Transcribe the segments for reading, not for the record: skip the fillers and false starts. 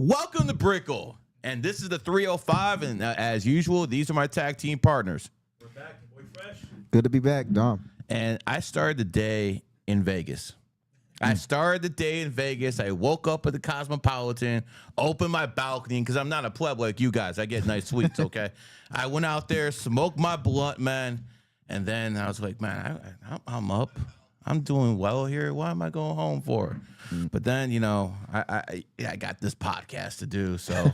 Welcome to Brickle, and this is the 305, and as usual, these are my tag team partners. We're back, boy fresh. Good to be back, Dom. And I started the day in Vegas. I woke up at the Cosmopolitan, opened my balcony, because I'm not a pleb like you guys. I get nice suites, okay? I went out there, smoked my blunt, man, and then I was like, man, I'm up. I'm doing well here. Why am I going home for? But then, you know, I got this podcast to do, so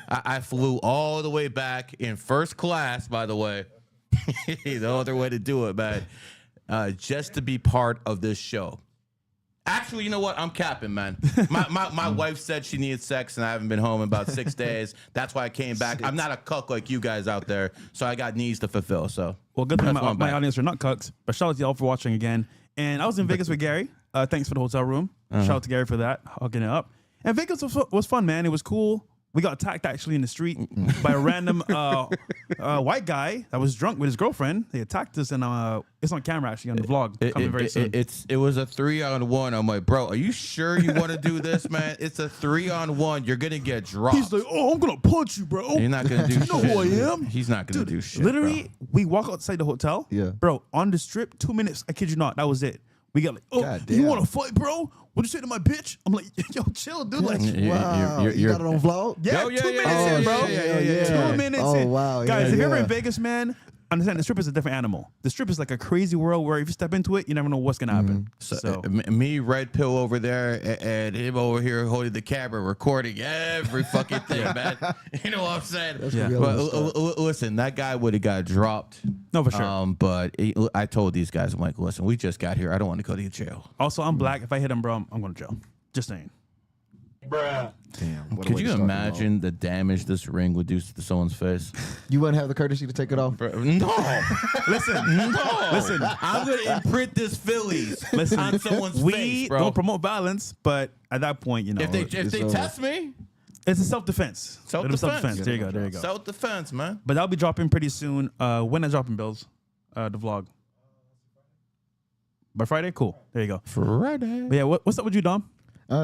I flew all the way back in first class, by the way. The other way to do it, man, just to be part of this show. Actually, you know what? I'm capping, man. My wife said she needed sex, and I haven't been home in about 6 days. That's why I came back. I'm not a cuck like you guys out there, so I got needs to fulfill. So, well, good thing my audience are not cucks, but shout out to y'all for watching again. And I was in Vegas with Gary. Thanks for the hotel room. Shout out to Gary for that, hooking it up. And Vegas was fun, man. It was cool. We got attacked actually in the street by a random white guy that was drunk with his girlfriend. They attacked us, and it's on camera actually on the vlog coming very soon. It was a 3-on-1. I'm like, bro, are you sure you want to do this, man? It's a 3-on-1. You're gonna get dropped. He's like, oh, I'm gonna punch you, bro. You're not gonna do shit. You know who I am? He's not gonna do shit. Literally, bro. we walk outside the hotel. Yeah, bro, on the strip, 2 minutes. I kid you not, that was it. We got like, oh, you want to fight, bro? What'd you say to my bitch? I'm like, yo, chill, dude. Like, wow, you got it on vlog? Yeah, 2 minutes in, bro. Yeah. 2 minutes in. Oh, wow. Guys, if you're ever in Vegas, man, understand the strip is a different animal. The strip is like a crazy world where if you step into it, you never know what's gonna happen. So me, Red Pill over there, and him over here holding the camera, recording every fucking thing, man. You know what I'm saying? But listen, that guy would have got dropped. No, for sure. But I told these guys, I'm like, listen, we just got here. I don't want to go to jail. Also, I'm black. If I hit him, bro, I'm going to jail. Just saying. Bruh. Damn. Could you imagine the damage this ring would do to someone's face? You wouldn't have the courtesy to take it off? No. Listen. I'm going to imprint this Phillies on someone's face, bro. We don't promote violence, but at that point, you know. If they test me, it's a self-defense. Self-defense. There you go. Self-defense, man. But that'll be dropping pretty soon. When is dropping, Bills? The vlog. By Friday? Cool. There you go. Friday. But yeah, what's up with you, Dom?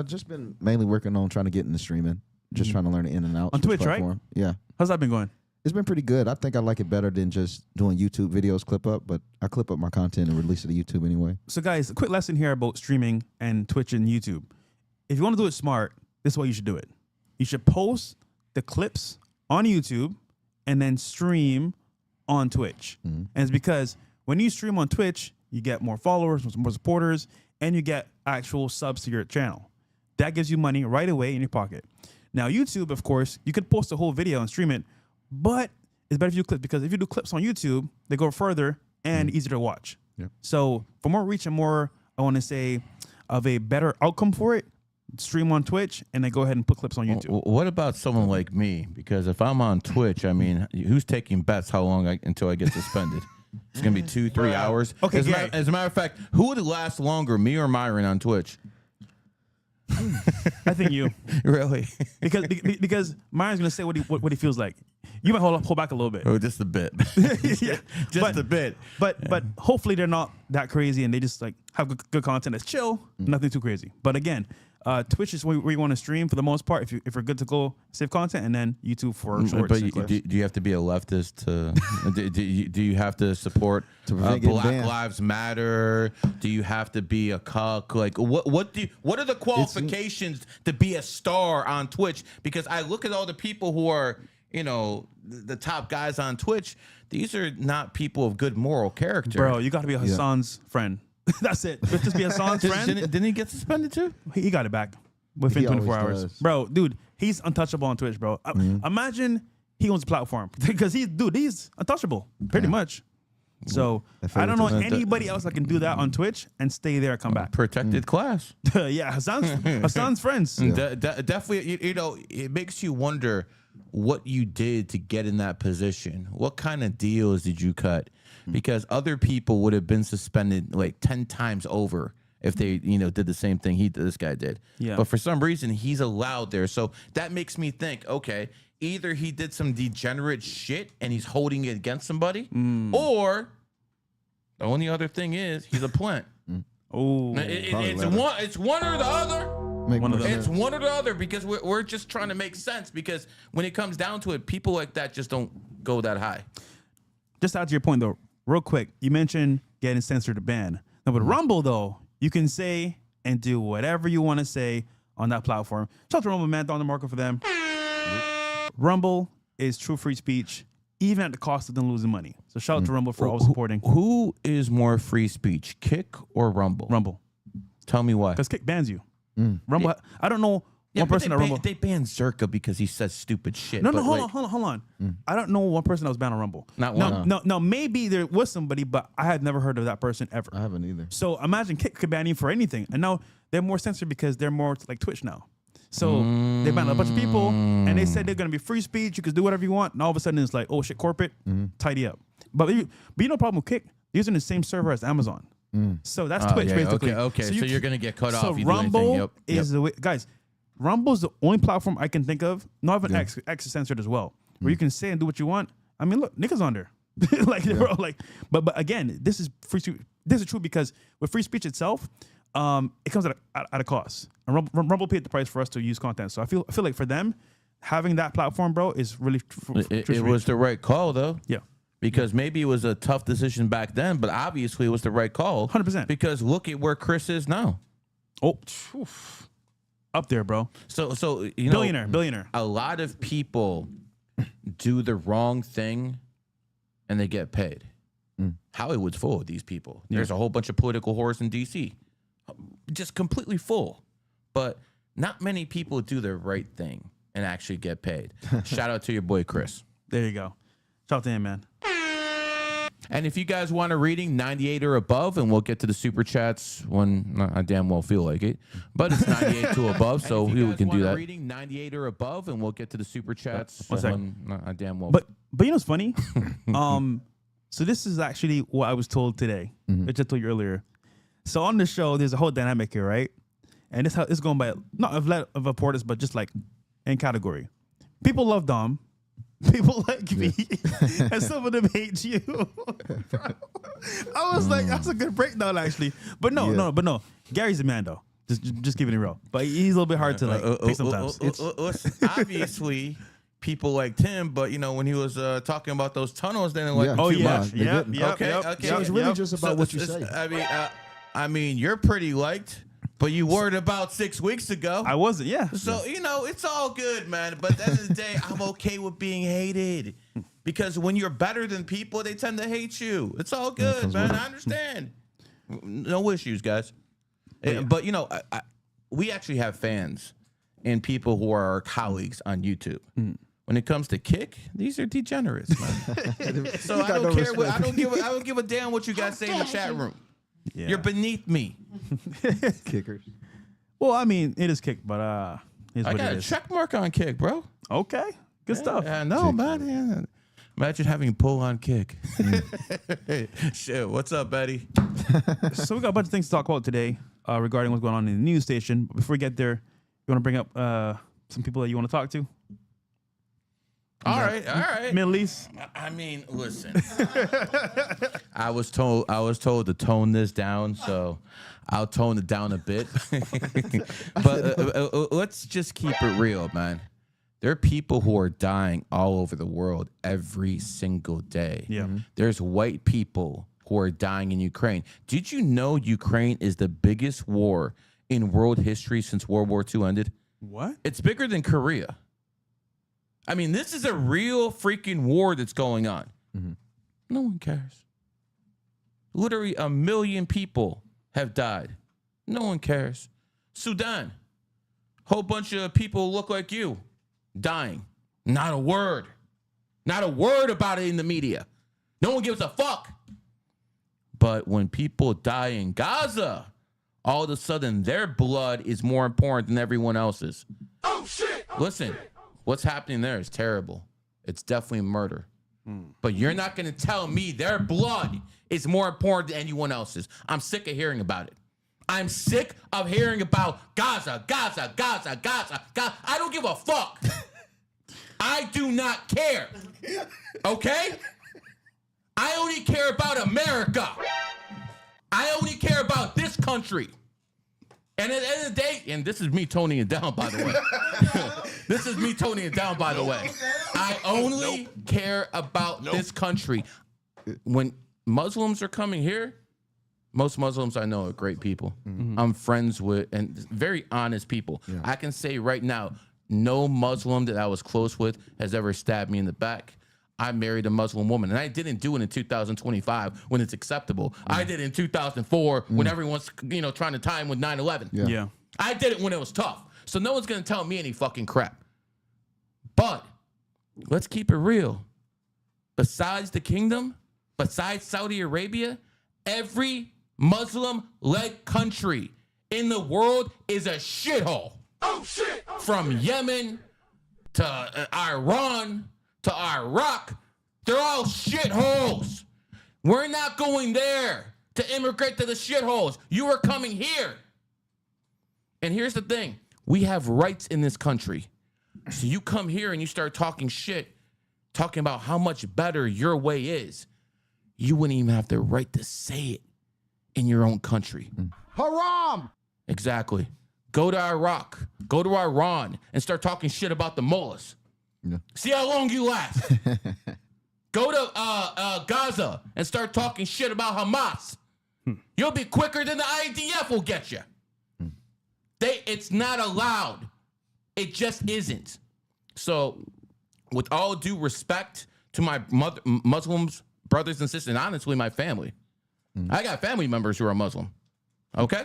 Just been mainly working on trying to get into streaming. Just trying to learn the in and out. On Twitch, platform. Right? Yeah. How's that been going? It's been pretty good. I think I like it better than just doing YouTube videos clip up, but I clip up my content and release it to YouTube anyway. So guys, a quick lesson here about streaming and Twitch and YouTube. If you want to do it smart, this is why you should do it. You should post the clips on YouTube and then stream on Twitch. And it's because when you stream on Twitch, you get more followers, more supporters, and you get actual subs to your channel. That gives you money right away in your pocket. Now, YouTube, of course, you could post a whole video and stream it, but it's better if you clip, because if you do clips on YouTube, they go further and easier to watch. Yep. So for more reach and more, I want to say, of a better outcome for it, stream on Twitch and then go ahead and put clips on YouTube. What about someone like me? Because if I'm on Twitch, I mean, who's taking bets how long until I get suspended? It's going to be 2-3 hours. Okay, as a matter of fact, who would last longer, me or Myron on Twitch? I think you. Really? Because Myron's going to say what he feels like. You might hold back a little bit. Oh, just a bit. Yeah, a bit. But hopefully they're not that crazy and they just like have good content that's chill, nothing too crazy. But again, Twitch is where you want to stream for the most part. If you're good to go, save content, and then YouTube for shorts. But do you have to be a leftist to? do you have to support Black Lives Matter? Do you have to be a cuck? Like what are the qualifications to be a star on Twitch? Because I look at all the people who are, you know, the top guys on Twitch. These are not people of good moral character. Bro, you got to be Hassan's friend. That's it. Just be Hassan's friend. Didn't he get suspended too? He got it back within 24 hours. Does. Bro, dude, he's untouchable on Twitch, bro. Imagine he owns a platform because he's untouchable, pretty much. So I don't know anybody else that can do that on Twitch and stay there and come back. Protected class. Yeah, Hassan's friends. Definitely, you know, it makes you wonder what you did to get in that position. What kind of deals did you cut? Because other people would have been suspended like 10 times over if they, you know, did the same thing this guy did. Yeah. But for some reason, he's allowed there. So that makes me think, okay, either he did some degenerate shit and he's holding it against somebody, or the only other thing is he's a plant. Oh, it's one or the other. Make One more of them. It's one or the other because we're just trying to make sense. Because when it comes down to it, people like that just don't go that high. Just out to your point though, real quick, you mentioned getting censored to ban. Now with Rumble though, you can say and do whatever you want to say on that platform. Shout out to Rumble, man, on the market for them. Rumble is true free speech, even at the cost of them losing money. So shout out to Rumble for always supporting. Who is more free speech, Kick or Rumble? Rumble. Tell me why. Because Kick bans you. Rumble, I don't know one person at Rumble. They banned Zerka because he says stupid shit. No, but hold on. I don't know one person that was banned on Rumble. Not one. No, maybe there was somebody, but I had never heard of that person ever. I haven't either. So imagine Kick could ban you for anything. And now they're more censored because they're more like Twitch now. So they banned a bunch of people and they said they're going to be free speech. You can do whatever you want. And all of a sudden it's like, oh shit, corporate, tidy up. But you know, problem with Kick, they're using the same server as Amazon. So that's Twitch basically. Okay. So you're going to get cut off. So Rumble is the way, guys, Rumble's the only platform I can think of. Not even X is censored as well, where you can say and do what you want. I mean, look, niggas on there, bro, like, but again, this is free speech. This is true because with free speech itself, it comes at a cost. And Rumble paid the price for us to use content. So I feel like for them, having that platform, bro, is really. It was the right call though. Yeah. Because maybe it was a tough decision back then, but obviously it was the right call. 100%. Because look at where Chris is now. Oh, up there, bro. So you know, billionaire. A lot of people do the wrong thing, and they get paid. Hollywood's full of these people. There's a whole bunch of political whores in DC, just completely full. But not many people do the right thing and actually get paid. Shout out to your boy Chris. There you go. Shout out to him, man. And if you guys want a reading, 98 or above, and we'll get to the super chats when I damn well feel like it. But it's 98 to above, so we can do that. Reading 98 or above, and we'll get to the super chats when I damn well. But you know what's funny? So this is actually what I was told today, which I told you earlier. So on the show, there's a whole dynamic here, right? And this how it's going by not of importance, but just like in category. People love Dom. People like me, and some of them hate you. I was like, that's a good breakdown, actually. But no. Gary's a man, though. Just keeping it real. But he's a little bit hard to like pick sometimes. Obviously, people liked him, but you know when he was talking about those tunnels, then like, Okay. So it's really just about what you say. I mean, you're pretty liked. But you were about 6 weeks ago. I wasn't, yeah. So, you know, it's all good, man. But at the end of the day, I'm okay with being hated. Because when you're better than people, they tend to hate you. It's all good, man. I understand. No issues, guys. But, you know, we actually have fans and people who are our colleagues on YouTube. When it comes to Kick, these are degenerates, man. So I don't care. I don't give a damn what you guys say in the chat room. Yeah. You're beneath me. Kickers. Well, I mean, it is Kick, but I got a check mark on Kick, bro. Okay. Good stuff. Yeah, no, man. Yeah. Imagine having pull on Kick. Shit, what's up, Betty? So we got a bunch of things to talk about today regarding what's going on in the news station. But before we get there, you want to bring up some people that you want to talk to? All right. Middle East. I mean, listen. I was told to tone this down, so I'll tone it down a bit. But let's just keep it real, man. There are people who are dying all over the world every single day. Yeah. There's white people who are dying in Ukraine. Did you know Ukraine is the biggest war in world history since World War II ended? What? It's bigger than Korea. I mean, this is a real freaking war that's going on. No one cares. Literally 1 million people have died. No one cares. Sudan, whole bunch of people look like you, dying. Not a word. Not a word about it in the media. No one gives a fuck. But when people die in Gaza, all of a sudden their blood is more important than everyone else's. Oh, shit. Listen. What's happening there is terrible. It's definitely murder. But you're not going to tell me their blood is more important than anyone else's. I'm sick of hearing about it. I'm sick of hearing about Gaza. I don't give a fuck. I do not care. Okay? I only care about America. I only care about this country. And at the end of the day, and this is me toning it down, by the way. This is me toning it down, by the way. I only care about this country. When Muslims are coming here, most Muslims I know are great people. I'm friends with and very honest people. Yeah. I can say right now, no Muslim that I was close with has ever stabbed me in the back. I married a Muslim woman, and I didn't do it in 2025 when it's acceptable. I did it in 2004 when everyone's trying to tie him with 9/11. Yeah. I did it when it was tough. So no one's gonna tell me any fucking crap. But let's keep it real. Besides the kingdom, besides Saudi Arabia, every Muslim-led country in the world is a shithole. Oh shit! From Yemen to Iran to Iraq, they're all shitholes. We're not going there to immigrate to the shitholes. You are coming here. And here's the thing. We have rights in this country. So you come here and you start talking shit, talking about how much better your way is. You wouldn't even have the right to say it in your own country. Haram! Exactly. Go to Iraq, go to Iran, and start talking shit about the mullahs. Yeah. See how long you last. Go to Gaza and start talking shit about Hamas. You'll be quicker than the IDF will get you. It's not allowed. It just isn't. So, with all due respect to my Muslims, brothers and sisters, and honestly, my family, I got family members who are Muslim. Okay?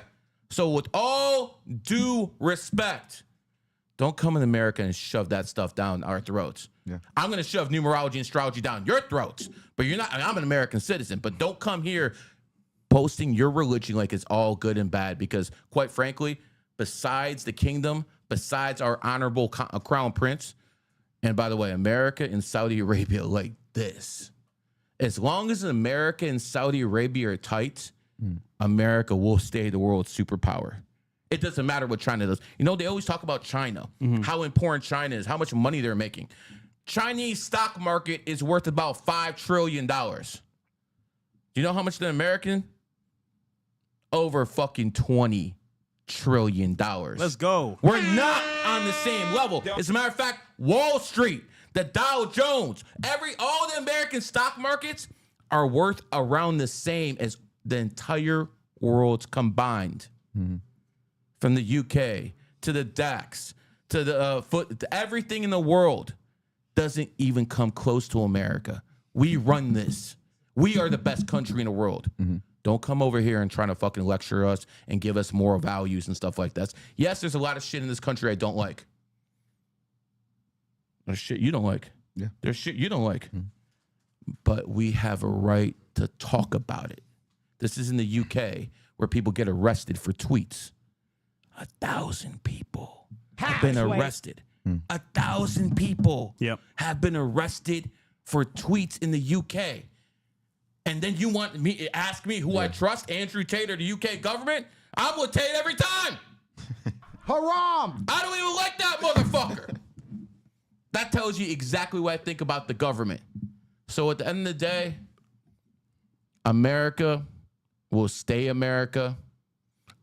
So, with all due respect, don't come in America and shove that stuff down our throats. Yeah. I'm going to shove numerology and astrology down your throats. But you're not. I'm an American citizen. But don't come here posting your religion like it's all good and bad. Because quite frankly, besides the kingdom, besides our honorable crown prince, and by the way, America and Saudi Arabia like this. As long as America and Saudi Arabia are tight, America will stay the world's superpower. It doesn't matter what China does. You know, they always talk about China, how important China is, how much money they're making. Chinese stock market is worth about $5 trillion. Do you know how much the American? Over fucking $20 trillion. Let's go. We're not on the same level. As a matter of fact, Wall Street, the Dow Jones, all the American stock markets are worth around the same as the entire world's combined. From the UK to the DAX to the to everything in the world doesn't even come close to America. We run this. We are the best country in the world. Don't come over here and try to fucking lecture us and give us moral values and stuff like that. Yes, there's a lot of shit in this country I don't like. There's shit you don't like. Yeah. There's shit you don't like. But we have a right to talk about it. This is in the UK where people get arrested for tweets. 1,000 people have been arrested. 1,000 people have been arrested for tweets in the UK. And then you want me to ask me who I trust, Andrew Tate or the UK government? I'm with Tate every time. Haram! I don't even like that motherfucker. That tells you exactly what I think about the government. So at the end of the day, America will stay America.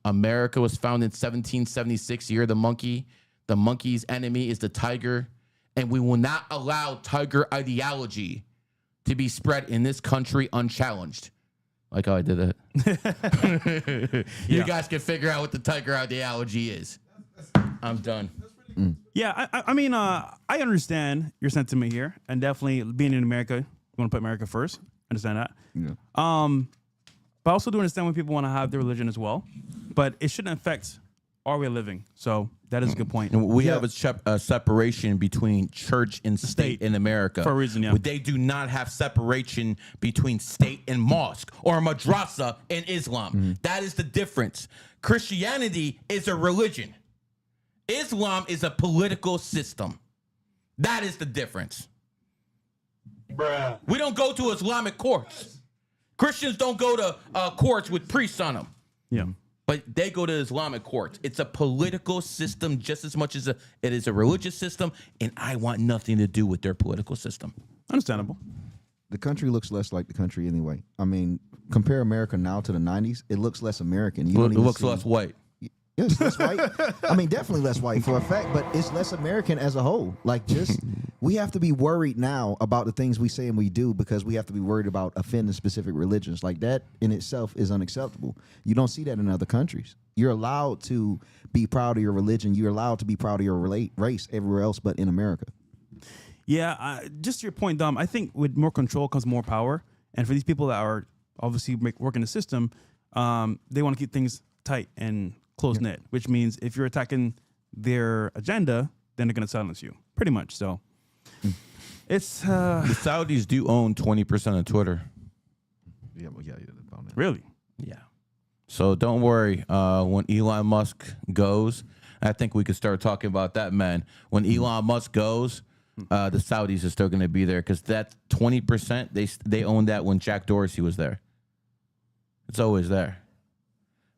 America was founded in 1776, year of the monkey. The monkey's enemy is the tiger. And we will not allow tiger ideology to be spread in this country unchallenged. Like how I did that. You guys can figure out what the tiger ideology is. I'm done. Yeah, I mean, I understand your sentiment here. And definitely being in America, you want to put America first. Understand that. Yeah. But I also do understand when people want to have their religion as well. But it shouldn't affect our way of living. So that is a good point. And we have a separation between church and state in America. For a reason, yeah. They do not have separation between state and mosque or madrasa and Islam. That is the difference. Christianity is a religion. Islam is a political system. That is the difference. Bruh. We don't go to Islamic courts. Christians don't go to courts with priests on them. Yeah. But they go to Islamic courts. It's a political system just as much as it is a religious system, and I want nothing to do with their political system. Understandable. The country looks less like the country anyway. I mean, compare America now to the 90s, it looks less American. It looks less white. It's less white. I mean, definitely less white for a fact, but it's less American as a whole. Like, just we have to be worried now about the things we say and we do because we have to be worried about offending specific religions. Like, that in itself is unacceptable. You don't see that in other countries. You're allowed to be proud of your religion. You're allowed to be proud of your race everywhere else but in America. Yeah, just to your point, Dom, I think with more control comes more power. And for these people that are obviously working the system, they want to keep things tight and close knit, which means if you're attacking their agenda, then they're going to silence you, pretty much. So it's The Saudis do own 20% of Twitter. Yeah, well, yeah, about that. really. Yeah. So don't worry. When Elon Musk goes, I think we could start talking about that, man. When Elon Musk goes, the Saudis are still going to be there because that 20%, they owned that when Jack Dorsey was there. It's always there.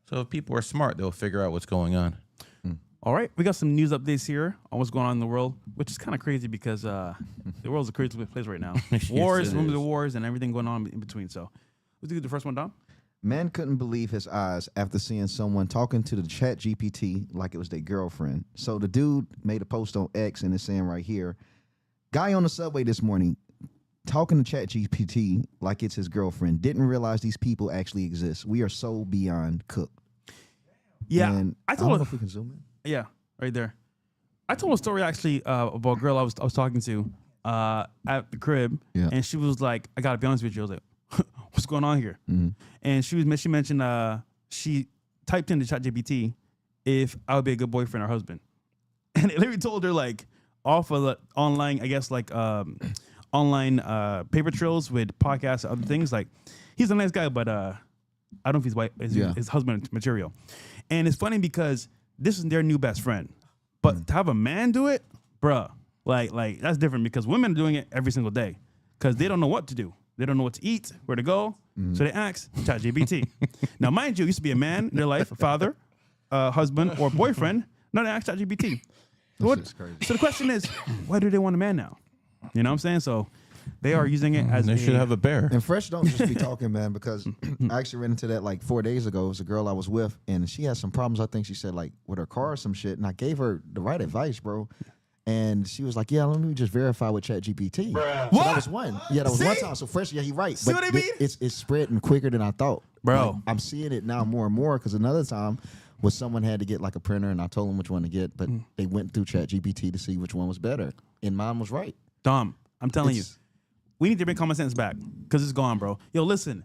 So if people are smart, they'll figure out what's going on. All right, we got some news updates here on what's going on in the world, which is kind of crazy because the world's a crazy place right now. Wars, it rumors is. of wars, and everything going on in between. So let's do the first one, Dom. Man couldn't believe his eyes after seeing someone talking to the chat GPT like it was their girlfriend. So the dude made a post on X and it's saying right here, guy on the subway this morning talking to chat GPT like it's his girlfriend. Didn't realize these people actually exist. We are so beyond cooked. Yeah, And I don't told know if we can zoom in. Yeah, right there. I told a story actually about a girl I was talking to at the crib, Yeah. and she was like, "I gotta be honest with you." I was like, "What's going on here?" And she mentioned she typed into ChatGPT if I would be a good boyfriend or husband, and it literally told her like off of the online, I guess like online paper trails with podcasts and other things. Like he's a nice guy, but I don't know if he's white, his husband material. And it's funny because this is their new best friend. But to have a man do it, bruh, like that's different because women are doing it every single day because they don't know what to do. They don't know what to eat, where to go. So they ask ChatGPT. Now, mind you, used to be a man in their life, a father, husband, or boyfriend. Now they ask ChatGPT. So the question is, why do they want a man now? You know what I'm saying? So they are using it as They should have a bear. And Fresh don't just be talking, man, because I actually ran into that like 4 days ago. It was a girl I was with, and she had some problems, I think she said, like, with her car or some shit, and I gave her the right advice, bro. And she was like, yeah, let me just verify with ChatGPT. So that was one. Yeah, that was one time. So Fresh, yeah, he right. See but what I mean? It's spreading quicker than I thought. Bro. Like, I'm seeing it now more and more because another time was someone had to get like a printer, and I told them which one to get, but they went through ChatGPT to see which one was better. And mine was right. Dom, I'm telling you. It's- We need to bring common sense back because it's gone, bro. Yo, listen.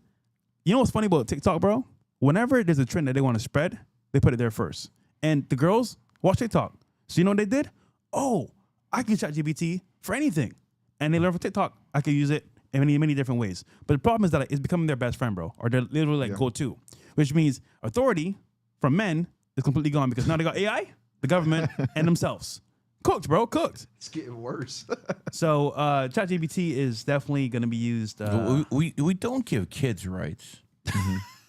You know what's funny about TikTok, bro? Whenever there's a trend that they want to spread, they put it there first. And the girls watch TikTok. So you know what they did? Oh, I can chat GPT for anything. And they learn from TikTok. I can use it in many different ways. But the problem is that it's becoming their best friend, bro. Or they're literally like go-to. Which means authority from men is completely gone because now they got AI, the government, and themselves. Cooked, bro. Cooked. It's getting worse. So ChatGPT is definitely going to be used. We don't give kids rights.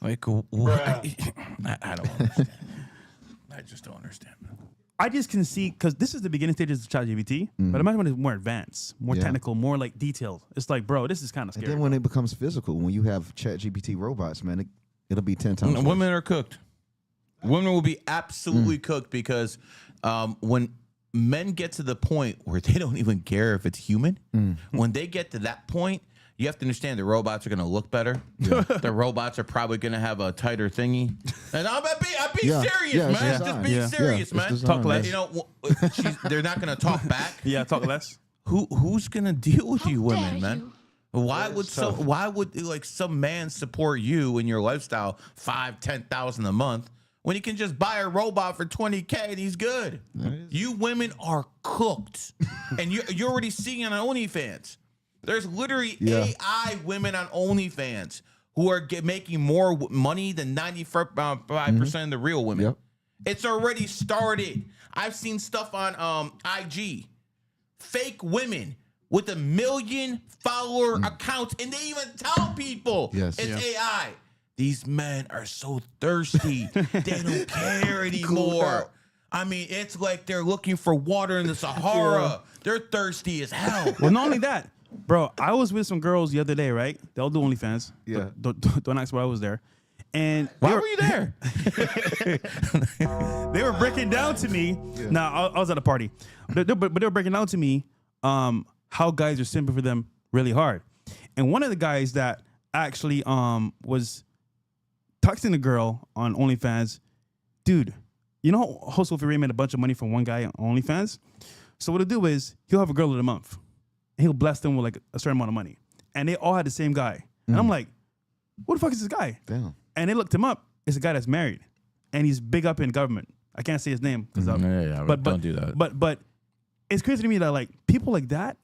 Like, I don't understand. I just don't understand. I just can see because this is the beginning stages of ChatGPT, but imagine when it's more advanced, more technical, more like detailed. It's like, bro, this is kind of And scary. then when it becomes physical, when you have ChatGPT robots, man, it'll be 10 times worse. Women are cooked. Women will be absolutely cooked because when men get to the point where they don't even care if it's human, when they get to that point, you have to understand the robots are going to look better. The robots are probably going to have a tighter thingy. And I'm being Yeah. serious, Yeah, it's man. designed. Just being Yeah. serious, Yeah, it's man. designed, Talk less. You know, they're not going to talk back. Yeah, talk less. Who's going to deal with you women, dare man? you. Why would like some man support you in your lifestyle $5,000-$10,000 a month when he can just buy a robot for $20K and he's good? You women are cooked, and you're already seeing it on OnlyFans. There's literally AI women on OnlyFans who are making more money than 95% of the real women. Yep. It's already started. I've seen stuff on IG. Fake women with 1 million follower accounts, and they even tell people it's AI. These men are so thirsty. They don't care anymore. I mean, it's like they're looking for water in the Sahara. They're thirsty as hell. Well, not only that, bro, I was with some girls the other day, right? They'll do OnlyFans. Yeah. Don't ask why I was there. And Why were you there? they were breaking down to me. Now I was at a party, but they were breaking down to me how guys are simping for them really hard. And one of the guys that actually was texting a girl on OnlyFans, dude. You know how Sophie Ray made a bunch of money from one guy on OnlyFans? So what he'll do is he'll have a girl of the month, and he'll bless them with like a certain amount of money, and they all had the same guy. And I'm like, who the fuck is this guy? Damn. And they looked him up. It's a guy that's married, and he's big up in government. I can't say his name because but don't do that. But it's crazy to me that like people like that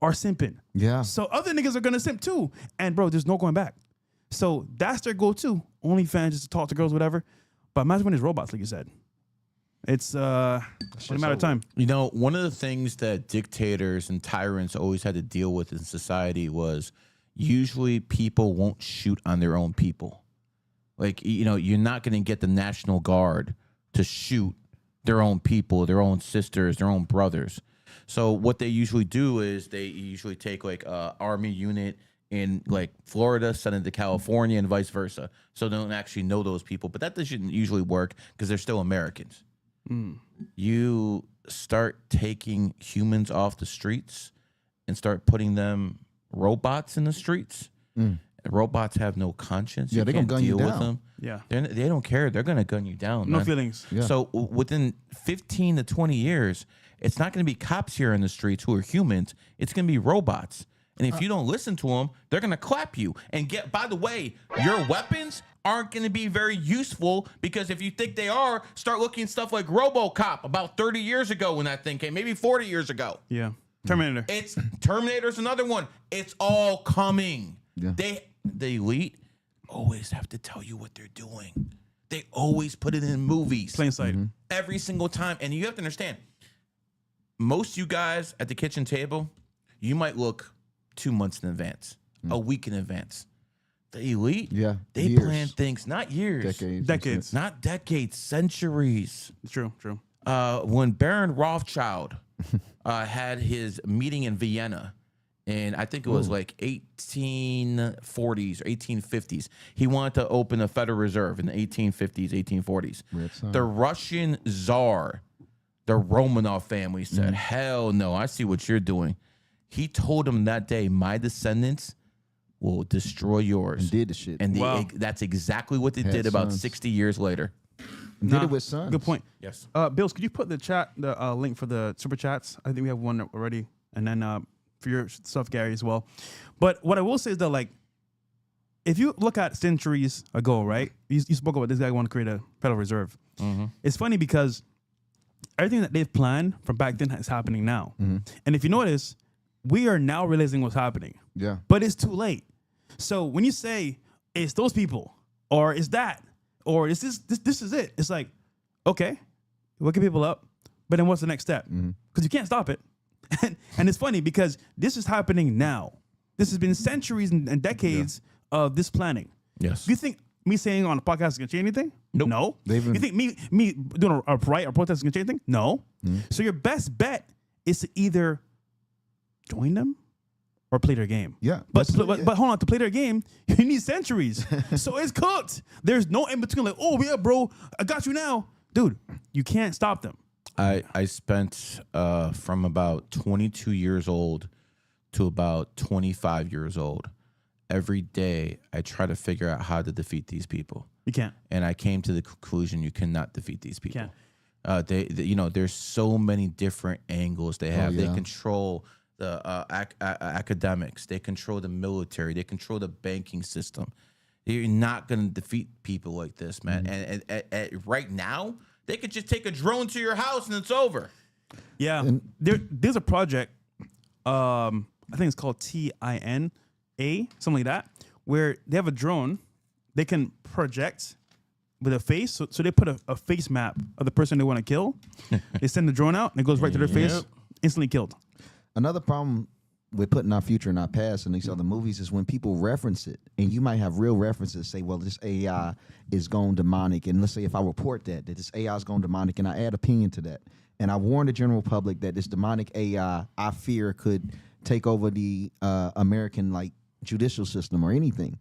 are simping. Yeah. So other niggas are gonna simp too, and bro, there's no going back. So that's their go-to. OnlyFans just to talk to girls, whatever. But imagine when it's robots, like you said. It's a matter of time. You know, one of the things that dictators and tyrants always had to deal with in society was usually people won't shoot on their own people. Like, you know, you're not going to get the National Guard to shoot their own people, their own sisters, their own brothers. So what they usually do is they usually take like a army unit in like Florida, send it to California, and vice versa. So they don't actually know those people. But that doesn't usually work because they're still Americans. You start taking humans off the streets and start putting them robots in the streets. Robots have no conscience. Yeah, you they're gonna can't gun you deal with down. them. Yeah. They don't care. They're gonna gun you down. No man. feelings. Yeah. So within 15 to 20 years, it's not gonna be cops here in the streets who are humans. It's gonna be robots. And if you don't listen to them, they're gonna clap you. And by the way, your weapons aren't gonna be very useful because if you think they are, start looking at stuff like RoboCop about 30 years ago when that thing came, maybe 40 years ago. Yeah. Terminator. It's Terminator's another one. It's all coming. Yeah. The elite always have to tell you what they're doing. They always put it in movies. Plain sight. Every single time. And you have to understand, most you guys at the kitchen table, you might look 2 months in advance, a week in advance. The elite, they years. plan things, not years, Decades. not decades, centuries. True. When Baron Rothschild had his meeting in Vienna, and I think it was like 1840s or 1850s, he wanted to open a Federal Reserve in the 1850s, 1840s. The Russian Tsar, the Romanov family said, hell no, I see what you're doing. He told him that day, my descendants will destroy yours. And did the shit. And Wow. that's exactly what they Had did about sons. 60 years later. And did it with sons. Good point. Yes. Bills, could you put the link for the super chats? I think we have one already, and then for your stuff, Gary, as well. But what I will say is that, like, if you look at centuries ago, right? You spoke about this guy wanting to create a Federal Reserve. It's funny because everything that they've planned from back then is happening now. And if you notice, we are now realizing what's happening. Yeah. But it's too late. So when you say it's those people, or it's that, or is this is it, it's like, okay, we'll get people up, but then what's the next step? Because you can't stop it. And it's funny because this is happening now. This has been centuries and decades of this planning. Yes. Do you think me saying on a podcast is gonna change anything? Nope. No. They've been- You think me doing a riot or protest is gonna change anything? No. So your best bet is to either join them or play their game. Yeah. But That's- but hold on, to play their game, you need centuries. So it's cooked. There's no in between, like, oh yeah, bro, I got you now. Dude, you can't stop them. I spent from about 22 years old to about 25 years old. Every day, I try to figure out how to defeat these people. You can't. And I came to the conclusion you cannot defeat these people. Can't. They you know, there's so many different angles they have. yeah. They control the academics. They control the military. They control the banking system. You're not going to defeat people like this, man. And right now, they could just take a drone to your house and it's over. Yeah. There's a project, I think it's called TINA, something like that, where they have a drone they can project with a face. So they put a face map of the person they want to kill. They send the drone out and it goes right to their face, instantly killed. Another problem with putting our future in our past in these other movies is when people reference it, and you might have real references, say, well, this AI is going demonic, and let's say if I report that this AI is going demonic, and I add opinion to that, and I warn the general public that this demonic AI, I fear, could take over the American, like, judicial system or anything.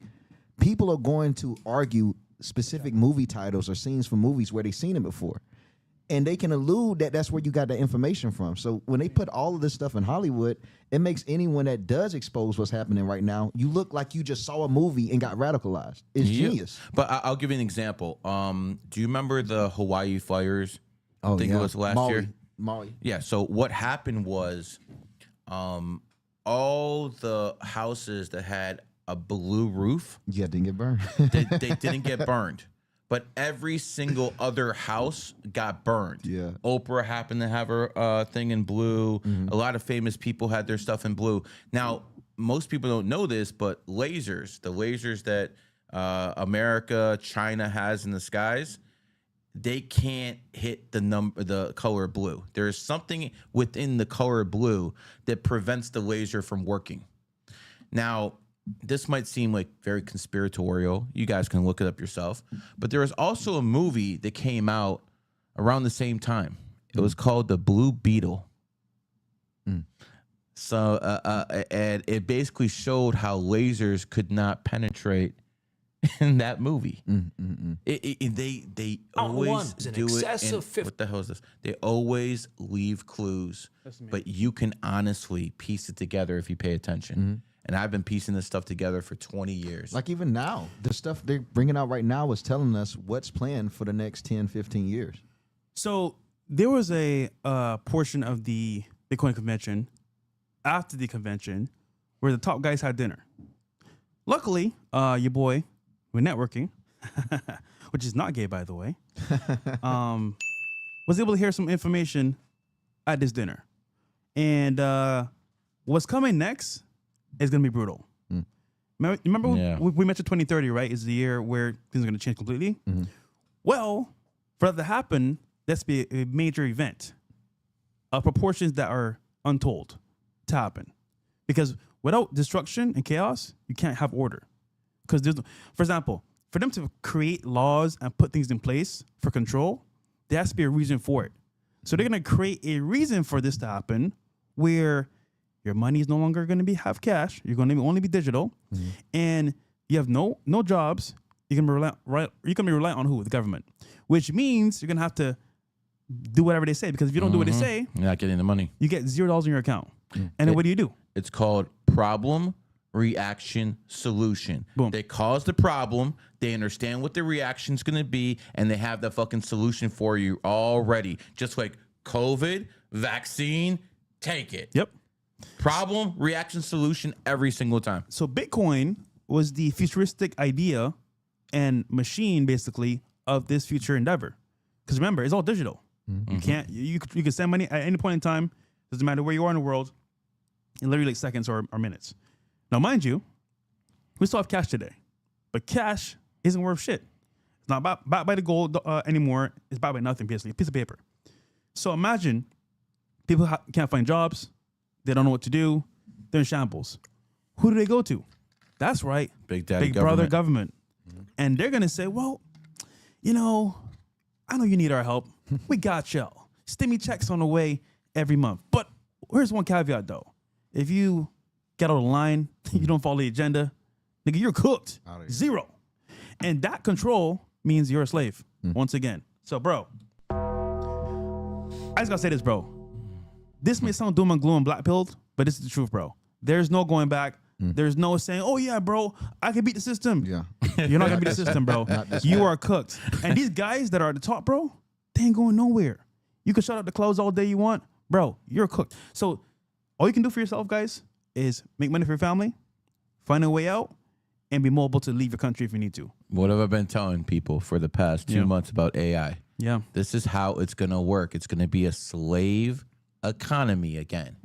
People are going to argue specific movie titles or scenes from movies where they've seen it before. And they can allude that that's where you got the information from. So when they put all of this stuff in Hollywood, it makes anyone that does expose what's happening right now, you look like you just saw a movie and got radicalized. It's genius. But I'll give you an example. Do you remember the Hawaii fires? Oh, I think it was last year. Maui. Yeah. So what happened was, all the houses that had a blue roof, Yeah, didn't get burned. they didn't get burned, but every single other house got burned. Yeah. Oprah happened to have her thing in blue. A lot of famous people had their stuff in blue. Now, most people don't know this, but the lasers that America, China has in the skies, they can't hit the color blue. There is something within the color blue that prevents the laser from working. Now, this might seem like very conspiratorial. You guys can look it up yourself. But there was also a movie that came out around the same time. It was called The Blue Beetle. So, and it basically showed how lasers could not penetrate in that movie. They always do it. What the hell is this? They always leave clues, but you can honestly piece it together if you pay attention. And I've been piecing this stuff together for 20 years. Like even now, the stuff they're bringing out right now is telling us what's planned for the next 10, 15 years. So there was a portion of the Bitcoin convention after the convention where the top guys had dinner. Luckily, your boy, we're networking, which is not gay, by the way, was able to hear some information at this dinner. And what's coming next is going to be brutal. Remember we mentioned 2030, right? Is the year where things are going to change completely. Well, for that to happen, that's be a major event of proportions that are untold to happen. Because without destruction and chaos, you can't have order. Because there's, for example, for them to create laws and put things in place for control, there has to be a reason for it. So they're going to create a reason for this to happen where your money is no longer going to have cash. You're going to only be digital, and you have no jobs. You can be reliant on who? The government, which means you're going to have to do whatever they say. Because if you don't do what they say, you're not getting the money. You get $0 in your account, and then what do? It's called problem, reaction, solution. Boom. They cause the problem. They understand what the reaction's going to be, and they have the fucking solution for you already. Just like COVID, vaccine, take it. Yep. Problem, reaction, solution every single time. So Bitcoin was the futuristic idea and machine, basically, of this future endeavor. Because remember, it's all digital. You can't you can send money at any point in time. Doesn't matter where you are in the world, in literally like seconds or minutes. Now, mind you, we still have cash today, but cash isn't worth shit. It's not backed by the gold anymore. It's backed by nothing, basically, a piece of paper. So imagine people can't find jobs. They don't know what to do. They're in shambles. Who do they go to? That's right. Big Daddy Big Brother government. And they're going to say, well, I know you need our help. We got y'all. Stimmy checks on the way every month. But here's one caveat, though. If you get out of line, you don't follow the agenda, nigga, you're cooked. Zero. And that control means you're a slave, once again. So, bro, I just got to say this, bro. This may sound doom and gloom and black pilled, but this is the truth, bro. There's no going back. There's no saying, oh, yeah, bro, I can beat the system. Yeah. You're not going to beat the system, bro. You are cooked. And these guys that are at the top, bro, they ain't going nowhere. You can shut up the clothes all day you want. Bro, you're cooked. So all you can do for yourself, guys, is make money for your family, find a way out, and be mobile to leave your country if you need to. What have I been telling people for the past 2 months about AI? Yeah. This is how it's going to work. It's going to be a slave economy again.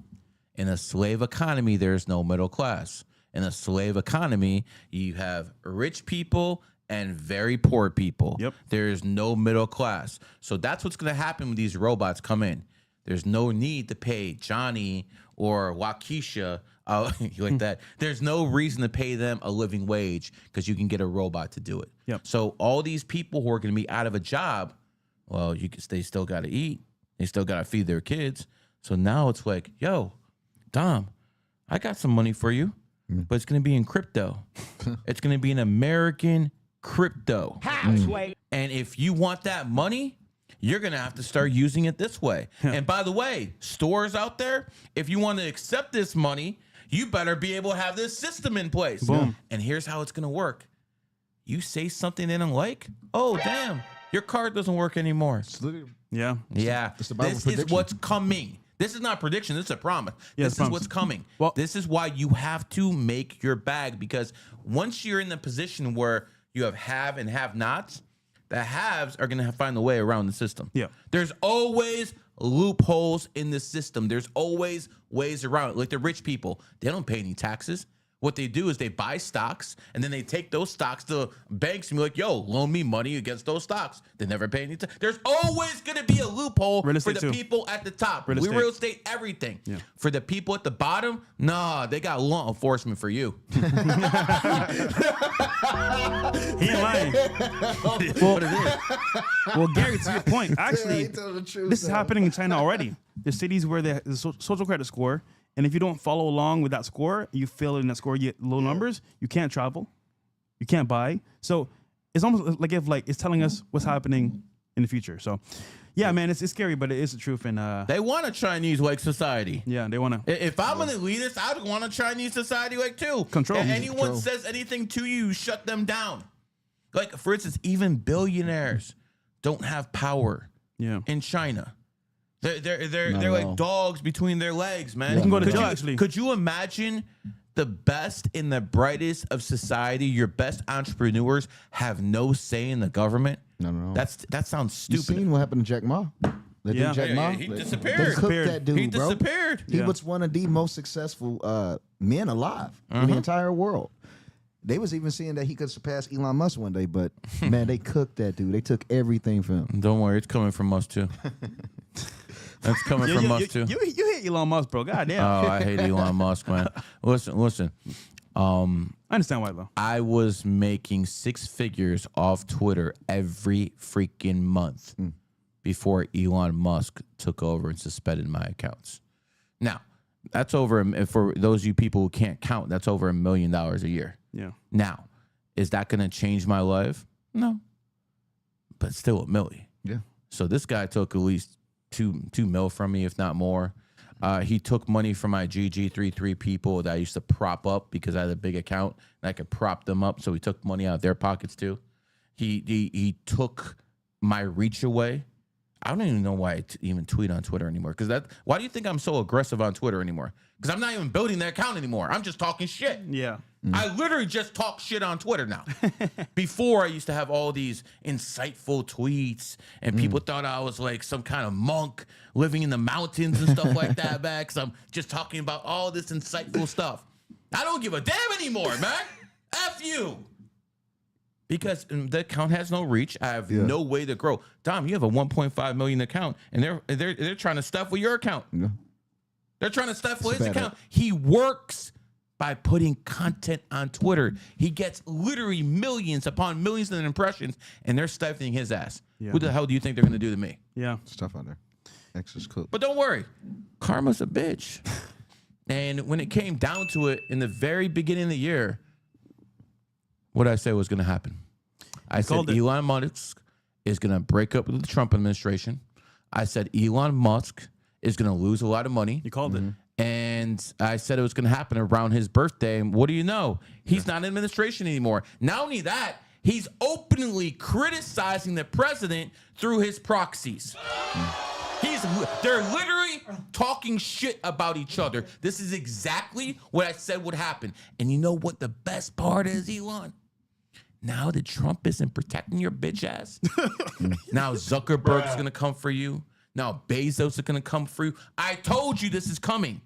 In a slave economy, there's no middle class. In a slave economy, you have rich people and very poor people. Yep. There's no middle class. So that's what's going to happen when these robots come in. There's no need to pay Johnny or Waukesha like that. There's no reason to pay them a living wage because you can get a robot to do it. Yep. So all these people who are going to be out of a job, well, they still got to eat. They still got to feed their kids. So now it's like, yo, Dom, I got some money for you, but it's going to be in crypto. It's going to be in American crypto. Halfway. And if you want that money, you're going to have to start using it this way. And by the way, stores out there, if you want to accept this money, you better be able to have this system in place. Boom. And here's how it's going to work. You say something they don't like, oh, damn, your card doesn't work anymore. It's literally- Yeah. Yeah, It's about this is prediction. what's coming. This is not prediction. This is a promise. Yeah, This it's is promise. what's coming. Well- This is why you have to make your bag, because once you're in the position where you have and have nots, the haves are going to find a way around the system. Yeah. There's always loopholes in the system. There's always ways around it. Like the rich people, they don't pay any taxes. What they do is they buy stocks, and then they take those stocks to banks and be like, yo, loan me money against those stocks. They never pay any tax. There's always going to be a loophole Real for estate the too. people at the top. Real estate. Real estate, everything. Yeah. For the people at the bottom, nah, they got law enforcement for you. He ain't lying. Well, Gary, to your point, actually, this is happening in China already. There's cities where there's a social credit score, and if you don't follow along with that score, you fail in that score, you get low numbers, you can't travel, you can't buy. So it's almost like if it's telling us what's happening in the future. So yeah, man, it's scary, but it is the truth. And They want a Chinese-like society. yeah, they want to. If I'm an elitist, I'd want a Chinese society like too. Control. If anyone Control. says anything to you, you shut them down. Like, for instance, even billionaires don't have power Yeah. in China. They're at like all. dogs between their legs, man. They can go to Could jail, you- actually. Could you imagine the best and the brightest of society, your best entrepreneurs have no say in the government? No. That sounds You stupid. seen what happened to Jack Ma? That Yeah. dude Jack Yeah, Ma? he They disappeared. cooked that dude, He bro. disappeared. He Yeah. was one of the most successful men alive in the entire world. They was even seeing that he could surpass Elon Musk one day, but man, they cooked that dude. They took everything from him. Don't worry, it's coming from us too. That's coming from us too. You hate Elon Musk, bro. God damn. Oh, I hate Elon Musk, man. Listen. I understand why, though. I was making 6 figures off Twitter every freaking month before Elon Musk took over and suspended my accounts. Now, that's over, for those of you people who can't count, that's over $1 million a year. Yeah. Now, is that going to change my life? No. But still $1 million. Yeah. So this guy took at least two mil from me, if not more. He took money from my GG33 people that I used to prop up because I had a big account and I could prop them up. So he took money out of their pockets too. He took my reach away. I don't even know why I even tweet on Twitter anymore. Why do you think I'm so aggressive on Twitter anymore? Because I'm not even building the account anymore. I'm just talking shit. Yeah. I literally just talk shit on Twitter now. Before, I used to have all these insightful tweets, and people thought I was like some kind of monk living in the mountains and stuff like that back, because I'm just talking about all this insightful stuff. I don't give a damn anymore, man. F you. Because the account has no reach. I have no way to grow. Dom, you have a 1.5 million account, and they're trying to stuff with your account. Yeah. They're trying to stuff with It's his bad account. He works by putting content on Twitter. He gets literally millions upon millions of impressions, and they're stifling his ass. Yeah. Who the hell do you think they're going to do to me? Yeah. It's tough out there. X is cooked. But don't worry, karma's a bitch. And when it came down to it, in the very beginning of the year, what did I say was going to happen? I said called it. Elon Musk is going to break up with the Trump administration. I said Elon Musk is going to lose a lot of money. You called it. And I said it was going to happen around his birthday. And what do you know? He's not in administration anymore. Not only that, he's openly criticizing the president through his proxies. They're literally talking shit about each other. This is exactly what I said would happen. And you know what the best part is, Elon? Now that Trump isn't protecting your bitch ass, now Zuckerberg's going to come for you. Now Bezos is going to come for you. I told you this is coming.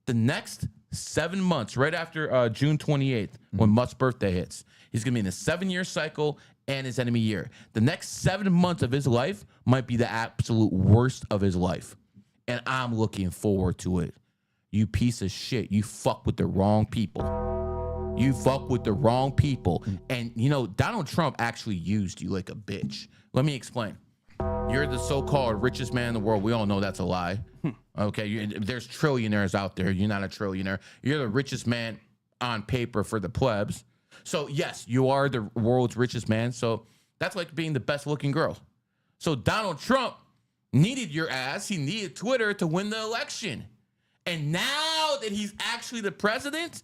The next 7 months, right after June 28th, when Musk's birthday hits, he's going to be in a 7-year cycle and his enemy year. The next 7 months of his life might be the absolute worst of his life. And I'm looking forward to it. You piece of shit. You fuck with the wrong people. You fuck with the wrong people. And, you know, Donald Trump actually used you like a bitch. Let me explain. You're the so-called richest man in the world. We all know that's a lie. Okay, there's trillionaires out there. You're not a trillionaire. You're the richest man on paper for the plebs. So yes, you are the world's richest man. So that's like being the best looking girl. So Donald Trump needed your ass. He needed Twitter to win the election. And now that he's actually the president,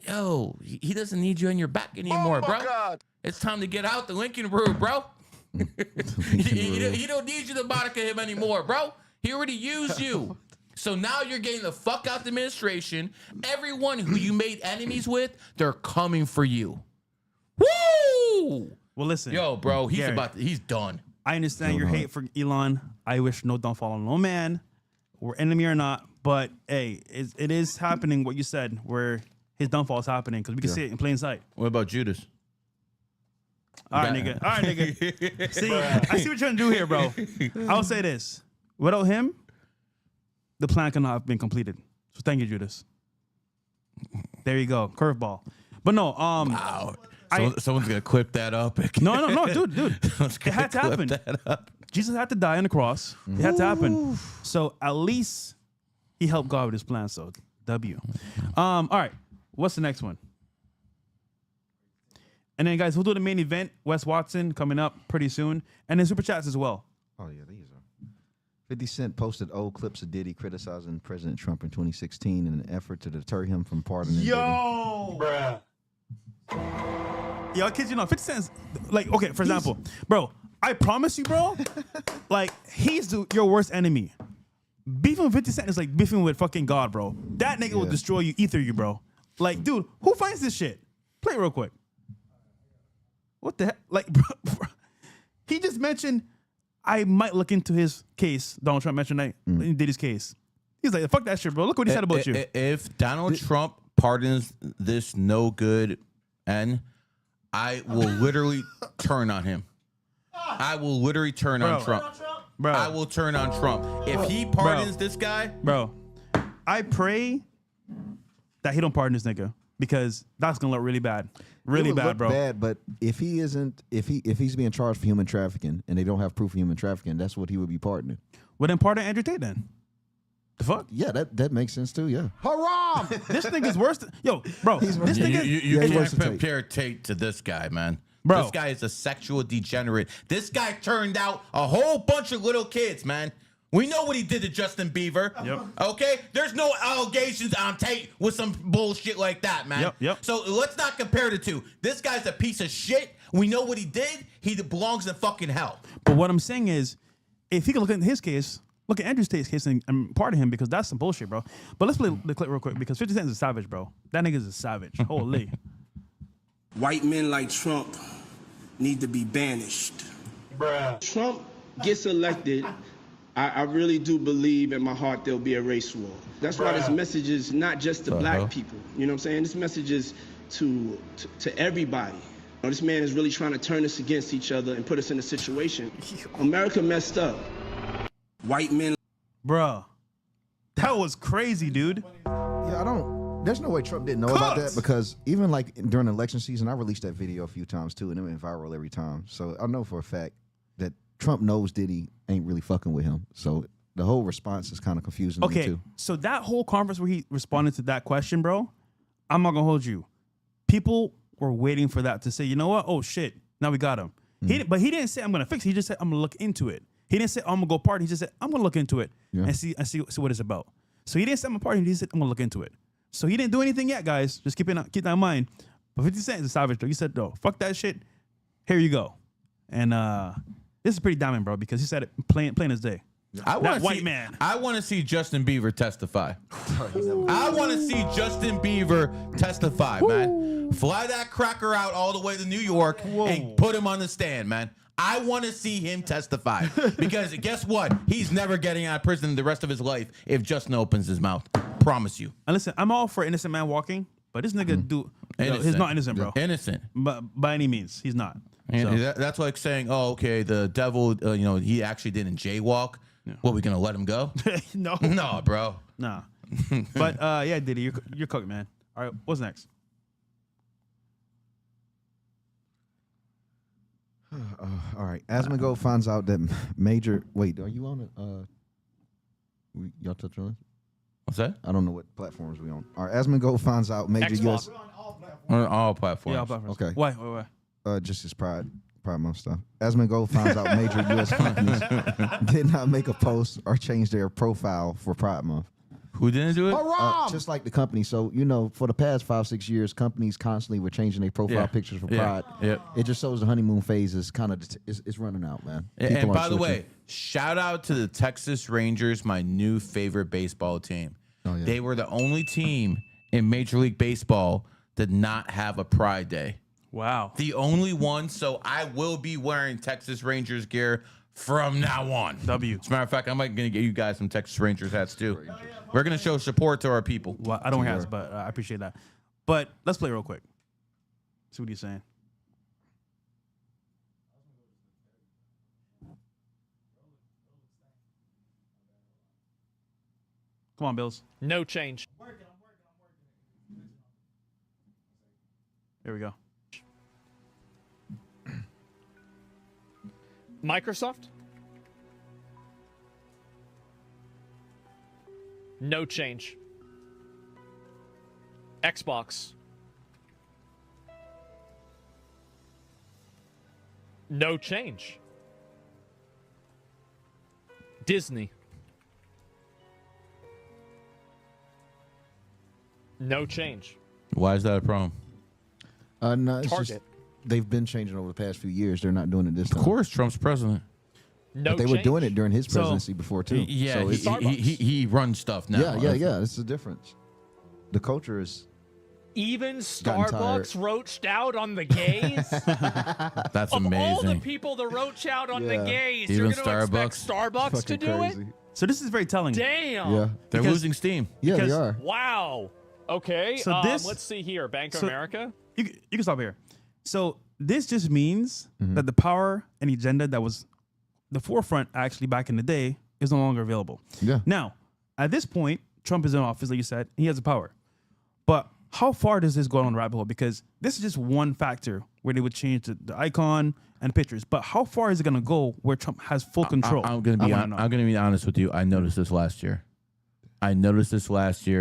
yo, he doesn't need you on your back anymore, bro. God. It's time to get out the Lincoln Room, bro. he don't need you to Monica him anymore, bro. He already used you. So now you're getting the fuck out the administration. Everyone who you made enemies with, they're coming for you. Woo! Well, listen. Yo, bro, he's Gary, he's done. I understand your hate for Elon. I wish no downfall on no man. We're enemy or not. But, hey, it is happening, what you said, where his downfall is happening, because we can see it in plain sight. What about Judas? All right, nigga. See, I see what you're trying to do here, bro. I'll say this. Without him, the plan cannot have been completed. So thank you, Judas. There you go. Curveball. But no, wow. Someone's gonna clip that up. No, dude. It had to happen. Jesus had to die on the cross. It had to happen. So at least he helped God with his plan. So W. All right. What's the next one? And then, guys, we'll do the main event. Wes Watson coming up pretty soon. And then Super Chats as well. Oh, yeah, these are. 50 Cent posted old clips of Diddy criticizing President Trump in 2016 in an effort to deter him from pardoning Diddy. Bruh. Yo, I kid you not. 50 Cent's, like, okay, for example, bro, I promise you, bro, like, he's your worst enemy. Beefing with 50 Cent is like beefing with fucking God, bro. That nigga will destroy you, ether you, bro. Like, dude, who finds this shit? Play it real quick. What the heck? Like, bro, he just mentioned I might look into his case. Donald Trump mentioned that in Diddy's case. He's like, fuck that shit, bro. Look what he said about you. If Donald Trump pardons this no good N, I will literally turn on him. I will literally turn on Trump. Bro. I will turn on Trump. If he pardons this guy. Bro, I pray that he don't pardon this nigga, because that's going to look really bad. Really bad, bro. Bad, but if he isn't, if he's being charged for human trafficking and they don't have proof of human trafficking, that's what he would be pardoning. Well, then pardon Andrew Tate then. The fuck? Yeah, that makes sense too. Yeah. Haram! This nigga's worse. Yo, bro. This nigga. You can't compare Tate to this guy, man. Bro. This guy is a sexual degenerate. This guy turned out a whole bunch of little kids, man. We know what he did to Justin Bieber. Yep. Okay? There's no allegations on Tate with some bullshit like that, man. Yep. So let's not compare the two. This guy's a piece of shit. We know what he did. He belongs in fucking hell. But what I'm saying is, if he can look at his case, look at Andrew Tate's case and pardon him, because that's some bullshit, bro. But let's play the clip real quick, because 50 Cent is a savage, bro. That nigga's a savage. Holy. White men like Trump need to be banished. Bruh. Trump gets elected, I really do believe in my heart there'll be a race war. That's why this message is not just to black people. You know what I'm saying? This message is to everybody. You know, this man is really trying to turn us against each other and put us in a situation. America messed up. White men. Bruh. That was crazy, dude. Yeah, there's no way Trump didn't know about that, because even like during the election season, I released that video a few times too, and it went viral every time. So I know for a fact that Trump knows Diddy ain't really fucking with him. So the whole response is kind of confusing to me too. So that whole conference where he responded to that question, bro, I'm not gonna hold you. People were waiting for that to say, you know what? Oh shit, now we got him. But he didn't say I'm gonna fix it. He just said I'm gonna look into it. He didn't say I'm gonna go party. He just said I'm gonna look into it and see what it's about. So he didn't say I'm gonna party. He said I'm gonna look into it. So he didn't do anything yet, guys. Just keep that in mind. But 50 Cent is a savage, though. He said, "No, fuck that shit. Here you go." And this is pretty damning, bro, because he said it plain as day. I want to see Justin Bieber testify. I want to see Justin Bieber testify, man. Fly that cracker out all the way to New York and put him on the stand, man. I want to see him testify, because guess what? He's never getting out of prison the rest of his life if Justin opens his mouth. Promise you. And listen, I'm all for innocent man walking, but this nigga he's not innocent, bro. Innocent, but by any means, he's not. And that's like saying, oh, okay, the devil, he actually didn't jaywalk. Yeah. What, we gonna let him go? No, bro. Nah. But yeah, Diddy, you're cooked, man. All right, what's next? All right. Asmongold finds out that major. Wait, are you on it? Y'all touch on it? What's that? I don't know what platforms we on. All right. Asmongold finds out major Xbox. U.S. We're on all platforms. On all platforms. Yeah, all platforms. Okay. Why? Just his Pride Month stuff. Asmund Gold finds out major U.S. companies did not make a post or change their profile for Pride Month. Who didn't do it? Haram! Just like the company. So, for the past 5-6 years, companies constantly were changing their profile pictures for Pride. Yeah. It just shows the honeymoon phase is kind of it's running out, man. And People by are the switching. way, shout out to the Texas Rangers, my new favorite baseball team. Oh, yeah. They were the only team in Major League Baseball that did not have a Pride Day. Wow. The only one, so I will be wearing Texas Rangers gear from now on. W. As a matter of fact, I'm going to get you guys some Texas Rangers hats too. We're going to show support to our people. Well, I don't wear hats, but I appreciate that. But let's play real quick. See what he's saying. Come on, Bills. No change. Here we go. Microsoft? No change. Xbox? No change. Disney? No change. Why is that a problem? No, it's Target? just they've been changing over the past few years. They're not doing it this time. Of course, Trump's president. No But they change. were doing it during his So- presidency before too. Yeah, So he, it's- he runs stuff now. yeah. It's the difference. The culture is. Even Gotten tired. Starbucks roached out on the gays. That's Of all the amazing. people that roach out on the Yeah. gays, Even you're going to expect Starbucks to Fucking do crazy. it? So this is very telling. Damn. Yeah, They're Because- losing steam. yeah, they Because- are. Wow. Okay. So this- let's see here. Bank of so- America. You can stop here. So this just means Mm-hmm. that the power and agenda that was the forefront actually back in the day is no longer available. Yeah. Now, at this point, Trump is in office, like you said, he has the power. But how far does this go on the rabbit hole? Because this is just one factor where they would change the icon and pictures. But how far is it going to go where Trump has full control? I'm going to be I wanna I'm know. going to be honest with you. I noticed this last year.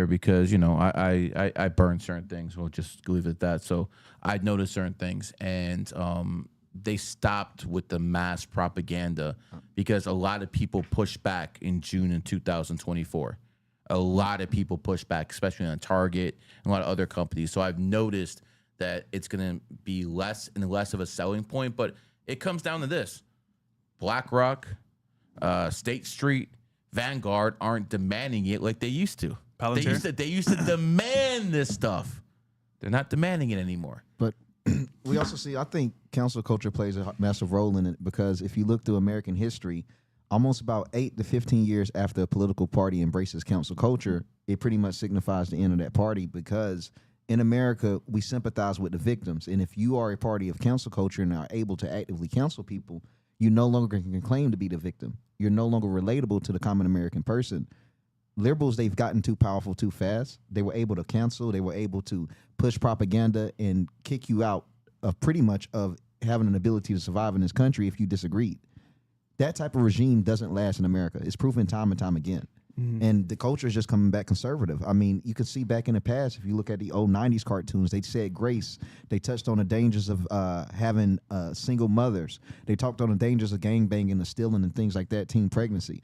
Because I burned certain things. We'll just leave it at that. So I noticed certain things, and they stopped with the mass propaganda because a lot of people pushed back in June in 2024. A lot of people pushed back, especially on Target and a lot of other companies. So I've noticed that it's going to be less and less of a selling point. But it comes down to this: BlackRock, State Street, Vanguard aren't demanding it like they used to. Palantir? They used to demand this stuff. They're not demanding it anymore. But we also see, I think council culture plays a massive role in it because if you look through American history, almost about 8 to 15 years after a political party embraces council culture, it pretty much signifies the end of that party because in America, we sympathize with the victims. And if you are a party of council culture and are able to actively counsel people, you no longer can claim to be the victim. You're no longer relatable to the common American person. Liberals, they've gotten too powerful too fast. They were able to cancel. They were able to push propaganda and kick you out of pretty much of having an ability to survive in this country if you disagreed. That type of regime doesn't last in America. It's proven time and time again. And the culture is just coming back conservative. I mean, you could see back in the past, if you look at the old 90s cartoons, they said grace. They touched on the dangers of having single mothers. They talked on the dangers of gangbanging and stealing and things like that, teen pregnancy.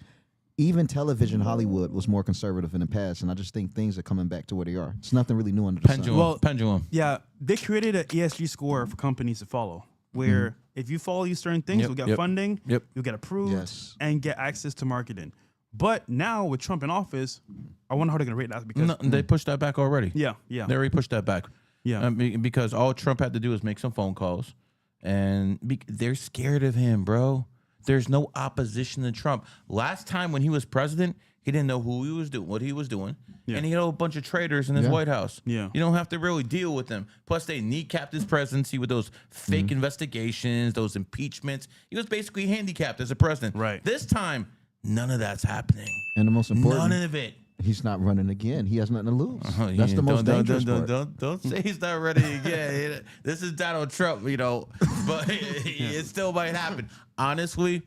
Even television Hollywood was more conservative in the past, and I just think things are coming back to where they are. It's nothing really new under the Pendulum. sun. Well- Pendulum. Yeah, they created an ESG score for companies to follow, where if you follow these certain things, Yep, you'll get yep, funding, yep. you'll get approved, Yes. and get access to marketing. But now with Trump in office, I wonder how they're gonna rate that because No, they pushed that back already. yeah, They already pushed that back. Yeah. Because all Trump had to do was make some phone calls, and they're scared of him, bro. There's no opposition to Trump. Last time when he was president, he didn't know who he was doing, what he was doing, Yeah. and he had a whole bunch of traitors in his Yeah. White House. Yeah. You don't have to really deal with them. Plus, they kneecapped his presidency with those fake investigations, those impeachments. He was basically handicapped as a president. Right. This time, none of that's happening. And the most important, None of it. he's not running again. He has nothing to lose. Oh, That's yeah, the most dangerous part. Don't say he's not ready again. This is Donald Trump, but it still might happen. Honestly,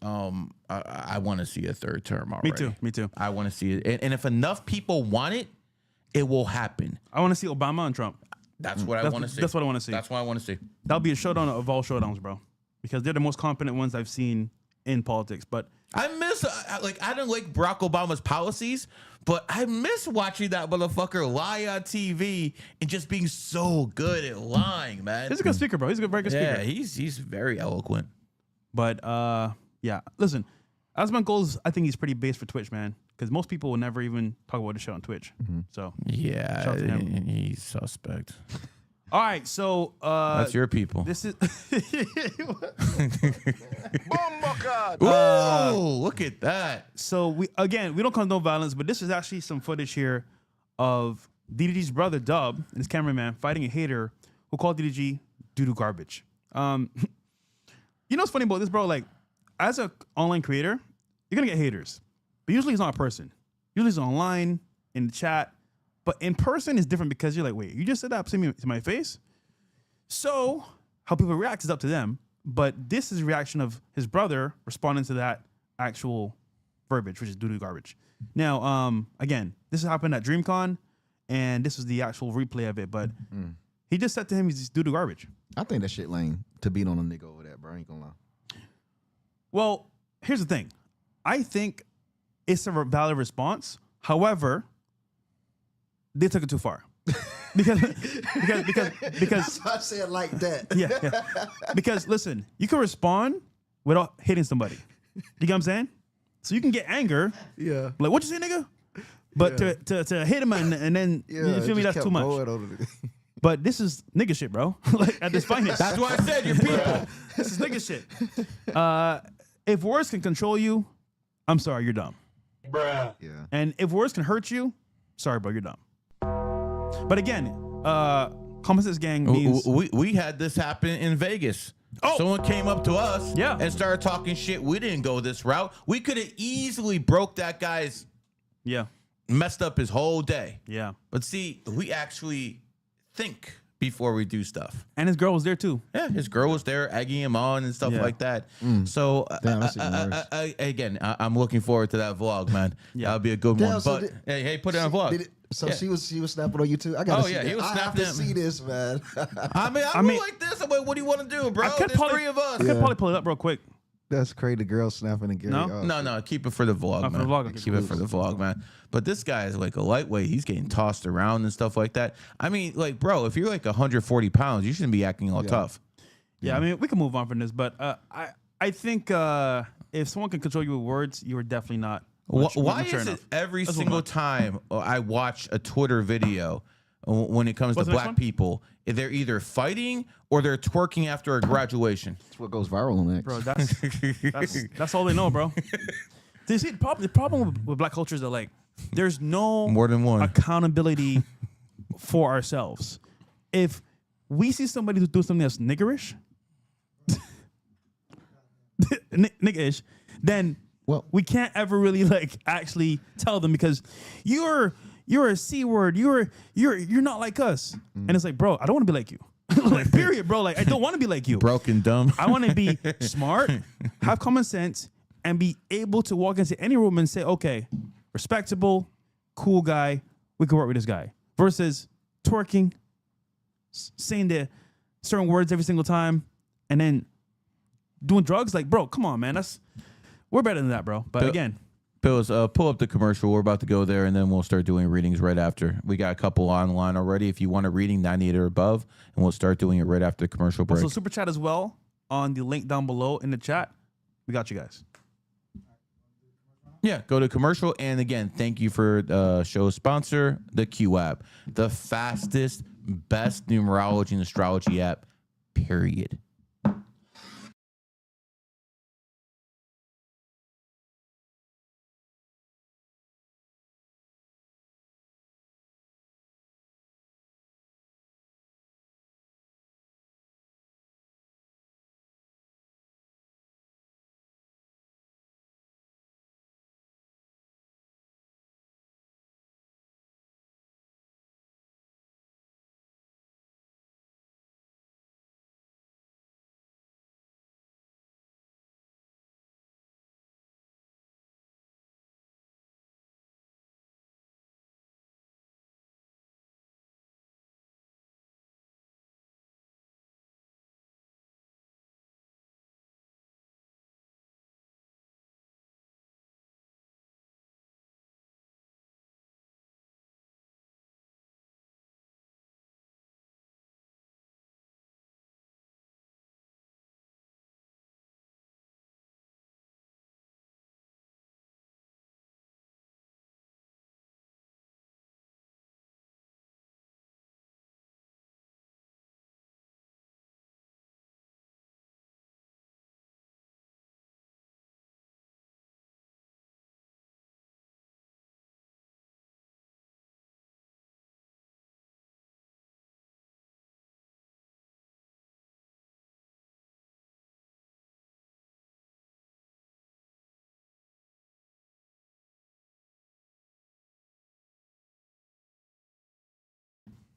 I want to see a third term already. Me too. I want to see it, and if enough people want it, it will happen. I want to see Obama and Trump. That's what I want to see. That's what I want to see. That's what I want to see. That'll be a showdown of all showdowns, bro. Because they're the most competent ones I've seen in politics. But I miss, I didn't like Barack Obama's policies, but I miss watching that motherfucker lie on TV and just being so good at lying, man. he's a good speaker, bro. He's a very good speaker. Yeah, he's very eloquent. But yeah, listen, Asman Goals, I think he's pretty base for Twitch, man. Because most people will never even talk about the show on Twitch. So Yeah, Shout out to him. he's suspect. all right, so That's your people. this is Whoa, look at that. so we don't condone violence, but this is actually some footage here of DDG's brother Dub and his cameraman fighting a hater who called DDG doo-doo garbage. You know what's funny about this, bro? Like, as an online creator, you're gonna get haters, but usually it's not a person. Usually it's online in the chat, but in person is different because you're like, wait, you just said that to my face? So how people react is up to them. But this is a reaction of his brother responding to that actual verbiage, which is doo-doo garbage. Now, again, this happened at DreamCon, and this was the actual replay of it. But he just said to him, he's doo-doo garbage. I think that shit lame to beat on a nigga over that, bro. I ain't gonna lie. Well, here's the thing. I think it's a valid response. However, they took it too far. because I say it like that. yeah. Because listen, you can respond without hitting somebody. You get what I'm saying? So you can get anger. Yeah. Like, what you say, nigga? But to hit him and then you feel me, that's too much. But this is nigga shit, bro. Like at this finest. That's why I said your people. This is nigga shit. If words can control you, I'm sorry, you're dumb. Yeah. And if words can hurt you, sorry, bro, you're dumb. But again, Common Sense Gang means We had this happen in Vegas. Oh. Someone came up to us Yeah. and started talking shit. We didn't go this route. We could have easily broke that guy's, yeah, messed up his whole day. yeah. But see, we actually think before we do stuff. And his girl was there too. Yeah, his girl was there egging him on and stuff Yeah. like that. So Damn, that's even worse. again, I'm looking forward to that vlog, man. Yeah. That'll be a good Damn, one. so But hey, put it on vlog. So Yeah. she was snapping on you too. I gotta Oh, see yeah, that. he was I have snapping to him. see this, man. I mean, like this. I'm like, what do you want to do, bro? There's three of us. I could probably pull it up real quick. That's crazy. The girl snapping and Gary. No? Oh, No, keep it for the vlog, for man. the vlog, okay, Keep it for the vlog, man. But this guy is like a lightweight. He's getting tossed around and stuff like that. I mean, like, bro, if you're like 140 pounds, you shouldn't be acting all tough. Yeah, I mean, we can move on from this, but I think if someone can control you with words, you are definitely not. Why mature is it enough. every That's single what time I watch a Twitter video when it comes What's to the next black one? people, they're either fighting or they're twerking after a graduation? That's what goes viral on X. Bro, that's all they know, bro. You see, the problem with black culture is that like there's no More than one. accountability for ourselves. If we see somebody do something that's niggerish, nigga-ish, then Well- we can't ever really like actually tell them because you're a C word. You're not like us. And it's like, bro, I don't want to be like you. Like, period, bro. Like, I don't want to be like you. Broken dumb. I want to be smart, have common sense, and be able to walk into any room and say, okay, respectable, cool guy, we can work with this guy. Versus twerking, saying the certain words every single time, and then doing drugs. Like, bro, come on, man. We're better than that, bro. But again, Bills, pull up the commercial. We're about to go there, and then we'll start doing readings right after. We got a couple online already. If you want a reading, 98 or above, and we'll start doing it right after the commercial break. also super chat as well on the link down below in the chat. We got you guys. Yeah, go to commercial. And again, thank you for show sponsor, the Q app, the fastest, best numerology and astrology app, period.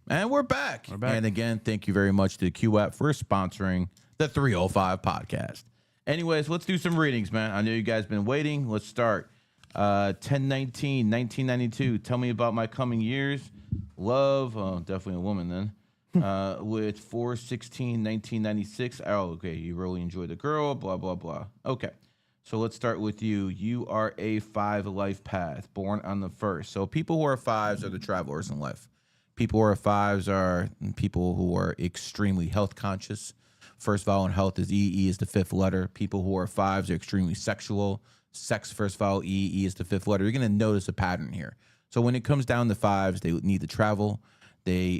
And we're back. And again, thank you very much to the Q app for sponsoring the 305 podcast. Anyways, let's do some readings, man. I know you guys been waiting. Let's start. 10/19, 1992. Tell me about my coming years. Love. Oh, definitely a woman then. With 4/16, 1996. Oh, okay. You really enjoyed the girl. Blah, blah, blah. Okay. So let's start with you. You are a 5 life path, born on the 1st. So people who are 5s are the travelers in life. People who are 5s are people who are extremely health conscious. First vowel in health is E. E is the 5th letter. People who are 5s are extremely sexual. Sex, first vowel E. E is the 5th letter. You're going to notice a pattern here. So when it comes down to 5s, they need to travel. They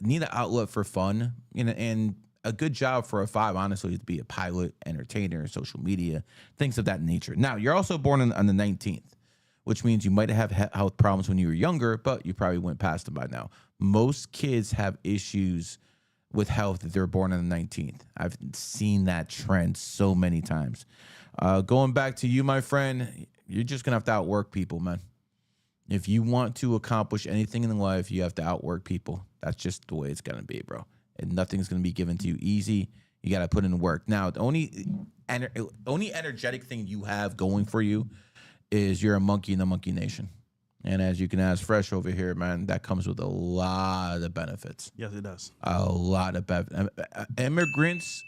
need an outlet for fun. And a good job for a 5, honestly, is to be a pilot, entertainer, social media, things of that nature. Now, you're also born on the 19th, which means you might have health problems when you were younger, but you probably went past them by now. Most kids have issues with health if they're born on the 19th. I've seen that trend so many times. Going back to you, my friend, you're just going to have to outwork people, man. If you want to accomplish anything in life, you have to outwork people. That's just the way it's going to be, bro. And nothing's going to be given to you easy. You got to put in work. Now, the only energetic thing you have going for you is you're a monkey in the monkey nation. And as you can ask Fresh over here, man, that comes with a lot of benefits. Yes, it does. A lot of benefits. Immigrants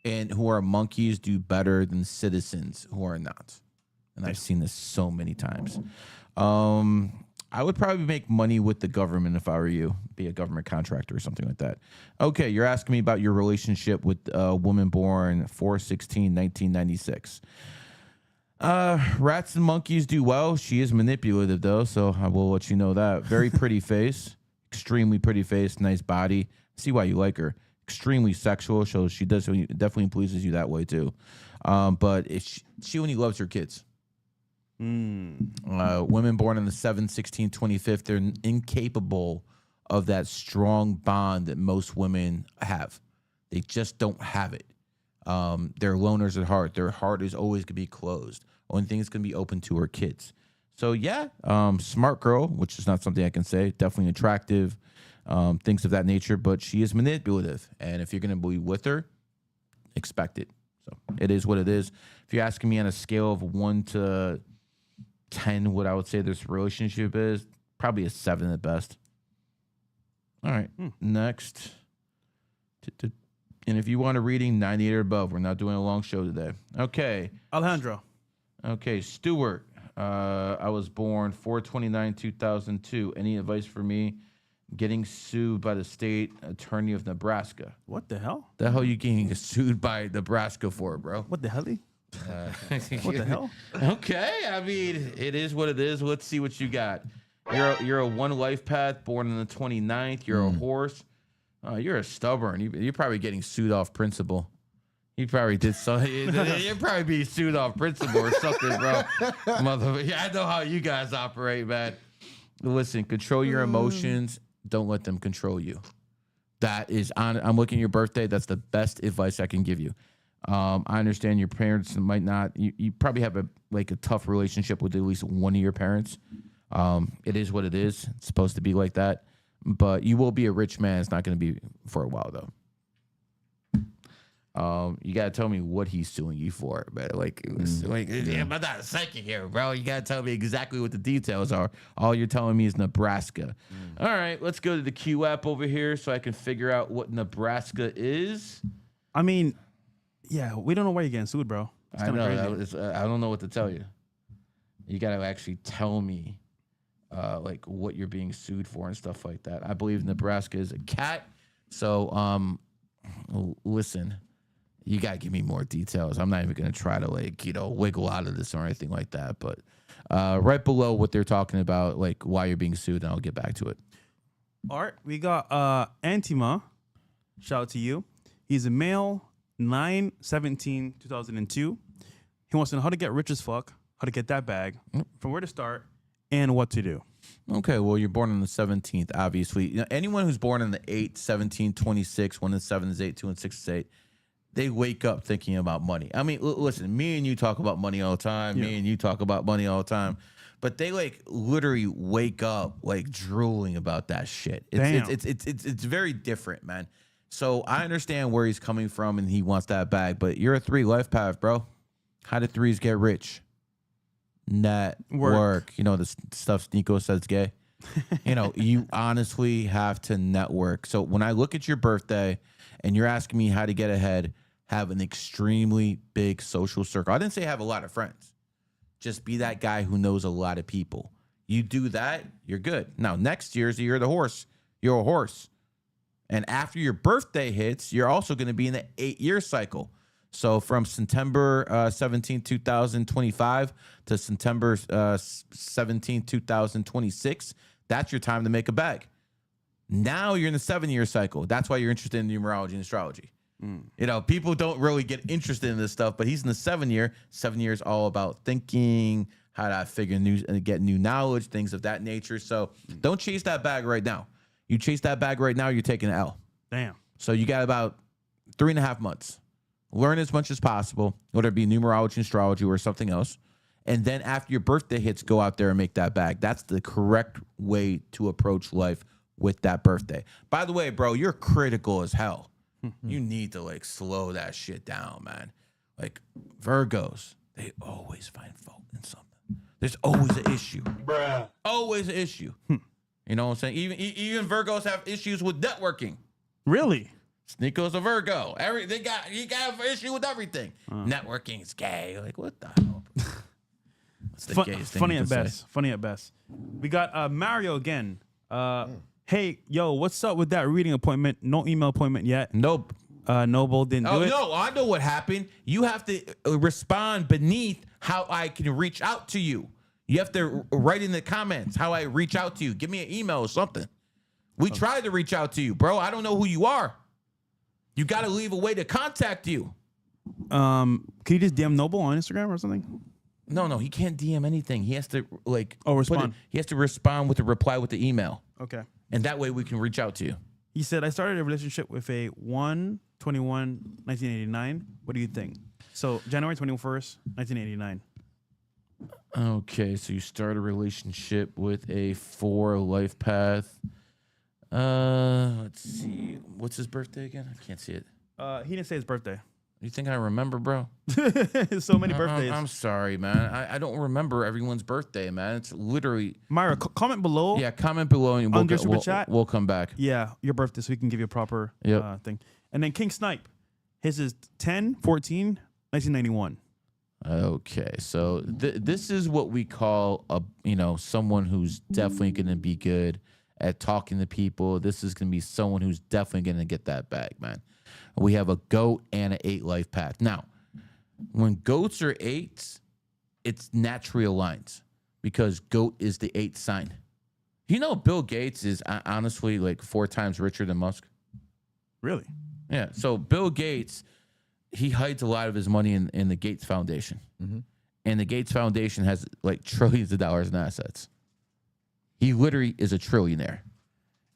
and who are monkeys do better than citizens who are not. And I've seen this so many times. I would probably make money with the government if I were you, be a government contractor or something like that. Okay, you're asking me about your relationship with a woman born 4/16, 1996. Rats and monkeys do well. She is manipulative, though, so I will let you know that. Very pretty face, extremely pretty face, nice body. See why you like her. Extremely sexual, so she definitely pleases you that way, too. But she only loves her kids. Women born on the 7, 16, 25th, they're incapable of that strong bond that most women have. They just don't have it. They're loners at heart. Their heart is always going to be closed. Only thing is going to be open to her kids. So, yeah, smart girl, which is not something I can say. Definitely attractive, things of that nature. But she is manipulative. And if you're going to be with her, expect it. So it is what it is. If you're asking me on a scale of 1 to 10, what I would say this relationship is, probably a 7 at best. All right, next. And if you want a reading, 98 or above. We're not doing a long show today. Okay. Alejandro. Okay, Stuart. I was born 4/29/2002. Any advice for me? Getting sued by the state attorney of Nebraska. What the hell? The hell you getting sued by Nebraska for, bro? What the hell? What the hell? Okay, I mean, it is what it is. Let's see what you got. You're a 1 life path, born on the 29th. You're a horse. You're a stubborn. You're probably getting sued off principle. You probably did something. You're probably being sued off principle or something, bro. Motherfucker. I know how you guys operate, man. Listen, control your emotions. Don't let them control you. That is on. I'm looking at your birthday. That's the best advice I can give you. I understand your parents might not. You probably have a tough relationship with at least one of your parents. It is what it is. It's supposed to be like that. But you will be a rich man. It's not going to be for a while, though. You got to tell me what he's suing you for. But I'm not a psychic here, bro. You got to tell me exactly what the details are. All you're telling me is Nebraska. All right, let's go to the Q app over here so I can figure out what Nebraska is. I mean, yeah, we don't know why you're getting sued, bro. It's I know. crazy. I don't know what to tell you. You got to actually tell me what you're being sued for and stuff like that. I believe Nebraska is a cat. So, listen, you got to give me more details. I'm not even going to try to wiggle out of this or anything like that. But right below what they're talking about, why you're being sued, and I'll get back to it. All right, we got Antima. Shout out to you. He's a male, 9/17/2002. He wants to know how to get rich as fuck, how to get that bag, from where to start, and what to do. Okay, well, you're born on the 17th, obviously. Anyone who's born on the 8, 17, 26, 1 and 7 is 8, 2 and 6 is 8, they wake up thinking about money. I mean, listen, me and you talk about money all the time. Yeah. Me and you talk about money all the time. but they like literally wake up like drooling about that shit. Damn. It's very different, man. So I understand where he's coming from and he wants that bag, but you're a 3 life path, bro. How do 3s get rich? Network. You know, the stuff Nico says gay. You know, you honestly have to network. So when I look at your birthday and you're asking me how to get ahead, have an extremely big social circle. I didn't say have a lot of friends. Just be that guy who knows a lot of people. You do that, you're good. Now, next year's the year of the horse. You're a horse. And after your birthday hits, you're also going to be in the 8-year cycle. So from September 17, 2025 to September 17, 2026, that's your time to make a bag. Now you're in the 7-year cycle. That's why you're interested in numerology and astrology. You know, people don't really get interested in this stuff, but he's in the 7-year. 7 years all about thinking, how to figure get new knowledge, things of that nature. So don't chase that bag right now. You chase that bag right now, you're taking an L. Damn. So you got about 3.5 months. Learn as much as possible, whether it be numerology, astrology, or something else. And then after your birthday hits, go out there and make that bag. That's the correct way to approach life with that birthday. By the way, bro, you're critical as hell. You need to like slow that shit down, man. Like Virgos, they always find fault in something. There's always an issue. Bruh. Always an issue. You know what I'm saying? Even Virgos have issues with networking. Really? Nico's a Virgo. You got an issue with everything. Networking is gay. Like, what the hell? What's the gayest thing Funny you at can best. say? Funny at best. We got Mario again. Hey, yo, what's up with that reading appointment? No email appointment yet. Nope. Noble didn't do it. No, I know what happened. You have to respond beneath how I can reach out to you. You have to write in the comments how I reach out to you. Give me an email or something. We tried to reach out to you, bro. I don't know who you are. You got to leave a way to contact you. Can you just DM Noble on Instagram or something? No, he can't DM anything. He has to respond. He has to respond with a reply with the email, Okay. and that way we can reach out to you. He said, I started a relationship with a 1/21/1989. What do you think? So January 21st, 1989. Okay, so you start a relationship with a 4 life path. Let's see. What's his birthday again? I can't see it. He didn't say his birthday. You think I remember, bro? So many birthdays. I'm sorry, man. I don't remember everyone's birthday, man. It's literally... Myra, comment below. Yeah, comment below and Under super chat. we'll come back. Yeah, your birthday, so we can give you a proper thing. And then King Snipe, his is 10/14/1991. Okay, so this is what we call someone who's definitely going to be good at talking to people. This is going to be someone who's definitely going to get that bag, man. We have a goat and an 8 life path. Now, when goats are 8s, it's naturally aligns because goat is the 8th sign. You know, Bill Gates is honestly like 4 times richer than Musk. Really? Yeah. So Bill Gates, he hides a lot of his money in the Gates Foundation. And the Gates Foundation has like trillions of dollars in assets. He literally is a trillionaire.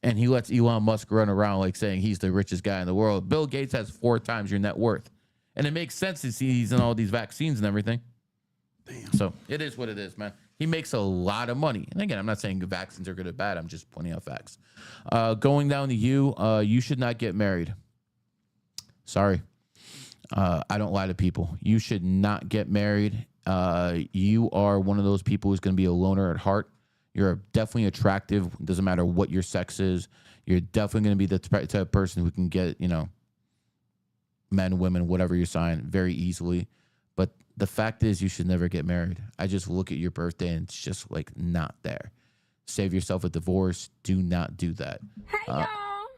And he lets Elon Musk run around like saying he's the richest guy in the world. Bill Gates has 4 times your net worth. And it makes sense to see he's in all these vaccines and everything. Damn. So it is what it is, man. He makes a lot of money. And again, I'm not saying vaccines are good or bad. I'm just pointing out facts. Going down to you should not get married. Sorry. I don't lie to people. You should not get married. You are one of those people who's going to be a loner at heart. You're definitely attractive. Doesn't matter what your sex is. You're definitely going to be the type of person who can get, men, women, whatever your sign, very easily. But the fact is, you should never get married. I just look at your birthday and it's just like not there. Save yourself a divorce. Do not do that.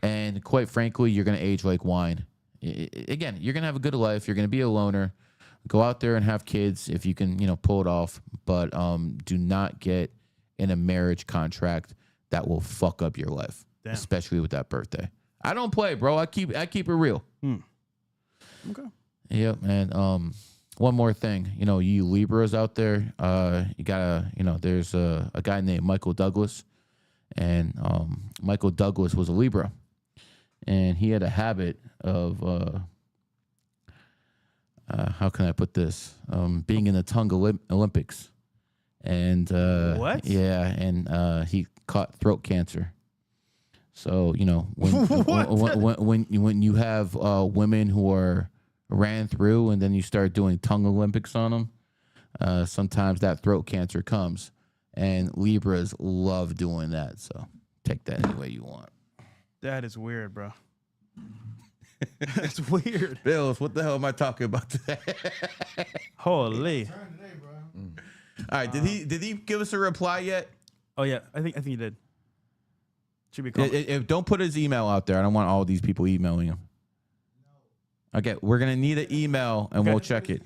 And quite frankly, you're going to age like wine. Again, you're going to have a good life. You're going to be a loner. Go out there and have kids if you can, pull it off. But do not get in a marriage contract that will fuck up your life, especially with that birthday. I don't play, bro. I keep it real. Okay. Yep, man. One more thing, you Libras out there, you gotta, there's a guy named Michael Douglas, and Michael Douglas was a Libra, and he had a habit of how can I put this? Being in the Tongue Olympics. and What? Yeah, and he caught throat cancer. So when you have women who are ran through, and then you start doing tongue Olympics on them, sometimes that throat cancer comes, and Libras love doing that. So take that any way you want. That is weird, bro. That's weird. Bills, what the hell am I talking about today? Holy. All right, did he give us a reply yet? Oh yeah, I think he did. Should be called. Don't put his email out there. I don't want all these people emailing him. Okay, we're gonna need an email, and we'll check it.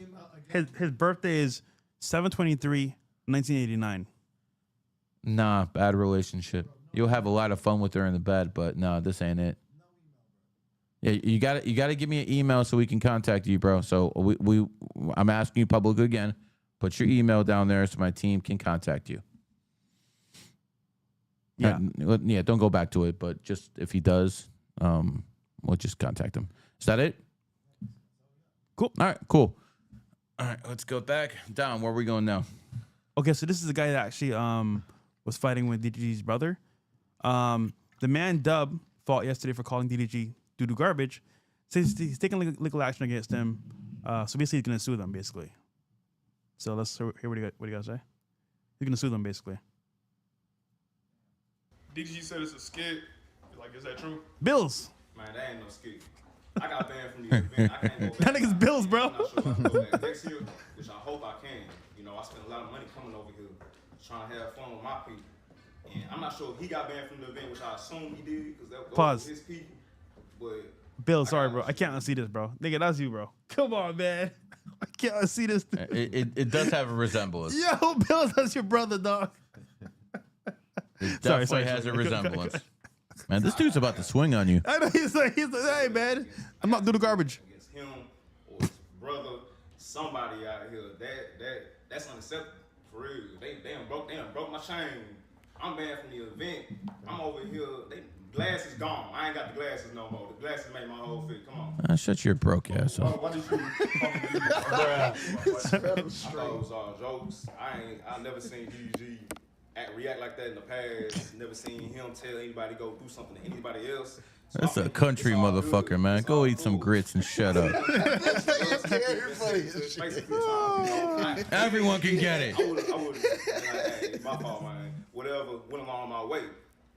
His birthday is 7/23/1989. Nah, bad relationship. You'll have a lot of fun with her in the bed, but no, this ain't it. Yeah, you got to give me an email so we can contact you, bro. So I'm asking you publicly again. Put your email down there so my team can contact you. Yeah. Yeah, don't go back to it, but just if he does, we'll just contact him. Is that it? Cool. All right, cool. All right, let's go back. Down, where are we going now? Okay, so this is the guy that actually was fighting with DDG's brother. The man Dub fought yesterday for calling DDG doo-doo garbage. Says he's taking legal action against him. So basically he's going to sue them, basically. So let's hear what you guys say. He's going to sue them, basically. DDG said it's a skit. Like, is that true? Bills. Man, that ain't no skit. I got banned from the event. I can't go back. That nigga's Bills, bro. I'm not sure if I can go back next year, which I hope I can. You know, I spent a lot of money coming over here trying to have fun with my people. And I'm not sure if he got banned from the event, which I assume he did, because that was his people. But Bill, sorry, bro. I can't unsee this, bro. Nigga, that's you, bro. Come on, man. I can't unsee this. It does have a resemblance. Yo, Bill, that's your brother, dog. It definitely has a resemblance. Man, this dude's about to swing on you. I know he's like, hey, man, I'm not doing the garbage. against him or his brother, somebody out here, that's unacceptable for real. They done broke my chain. I'm banned from the event. I'm over here. Glass is gone. I ain't got the glasses no more. The glasses made my whole fit. Come on. Shut your broke ass up. Why did you I thought it was all jokes. I never seen DDG react like that in the past. Never seen him tell anybody go do something to anybody else. So That's a country motherfucker, man. Go eat some grits and shut up. Everyone can get it. I would hey, my fault, man. Whatever, went along my way,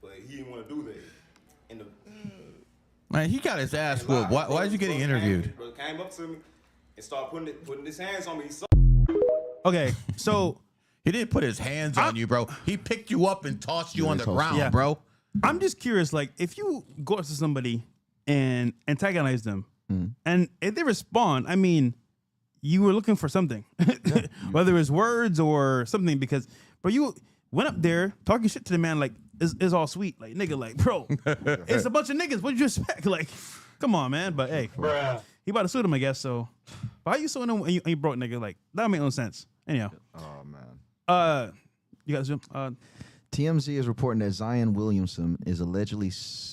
but he didn't want to do that. And Man, he got his ass whooped. Why is you getting interviewed? Brother came up to me and started putting his hands on me. Okay, so He didn't put his hands on you, bro. He picked you up and tossed you on the ground, Yeah. bro. I'm just curious, like, if you go up to somebody and antagonize them, and if they respond, I mean, you were looking for something, whether it's words or something, because, bro, you went up there talking shit to the man, like, it's all sweet, like, nigga, like, bro, it's a bunch of niggas. What did you expect? Like, come on, man. But hey, he about to sue them, I guess. So, but how you suing him and you broke, nigga? Like, that don't make no sense. Anyhow, Oh man. you guys, TMZ is reporting that Zion Williamson is allegedly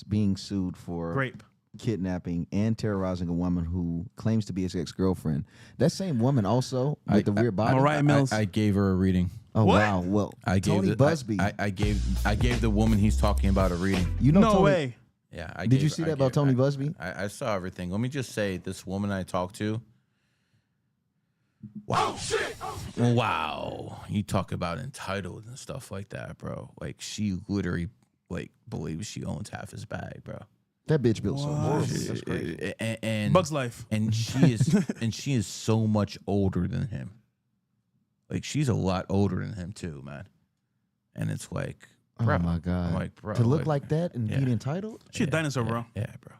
being sued for rape. kidnapping and terrorizing a woman who claims to be his ex-girlfriend. That same woman also with the weird body. Mariah Mills. I gave her a reading. Oh What? wow! Well, I gave Tony the- Busby. I gave the woman he's talking about a reading. you know, No Tony, way. Yeah. Did you see that about Tony Busby? I saw everything. Let me just say, this woman I talked to. Wow. Wow. You talk about entitled and stuff like that, bro. Like, she literally like believes she owns half his bag, bro. That bitch built so horrible. That's crazy. And Bugs Life. and she is so much older than him. Like, she's a lot older than him too, man. And it's like, bro, Oh my god! I'm like, bro, to look like that and yeah. be entitled. She's a dinosaur, bro. Yeah, bro.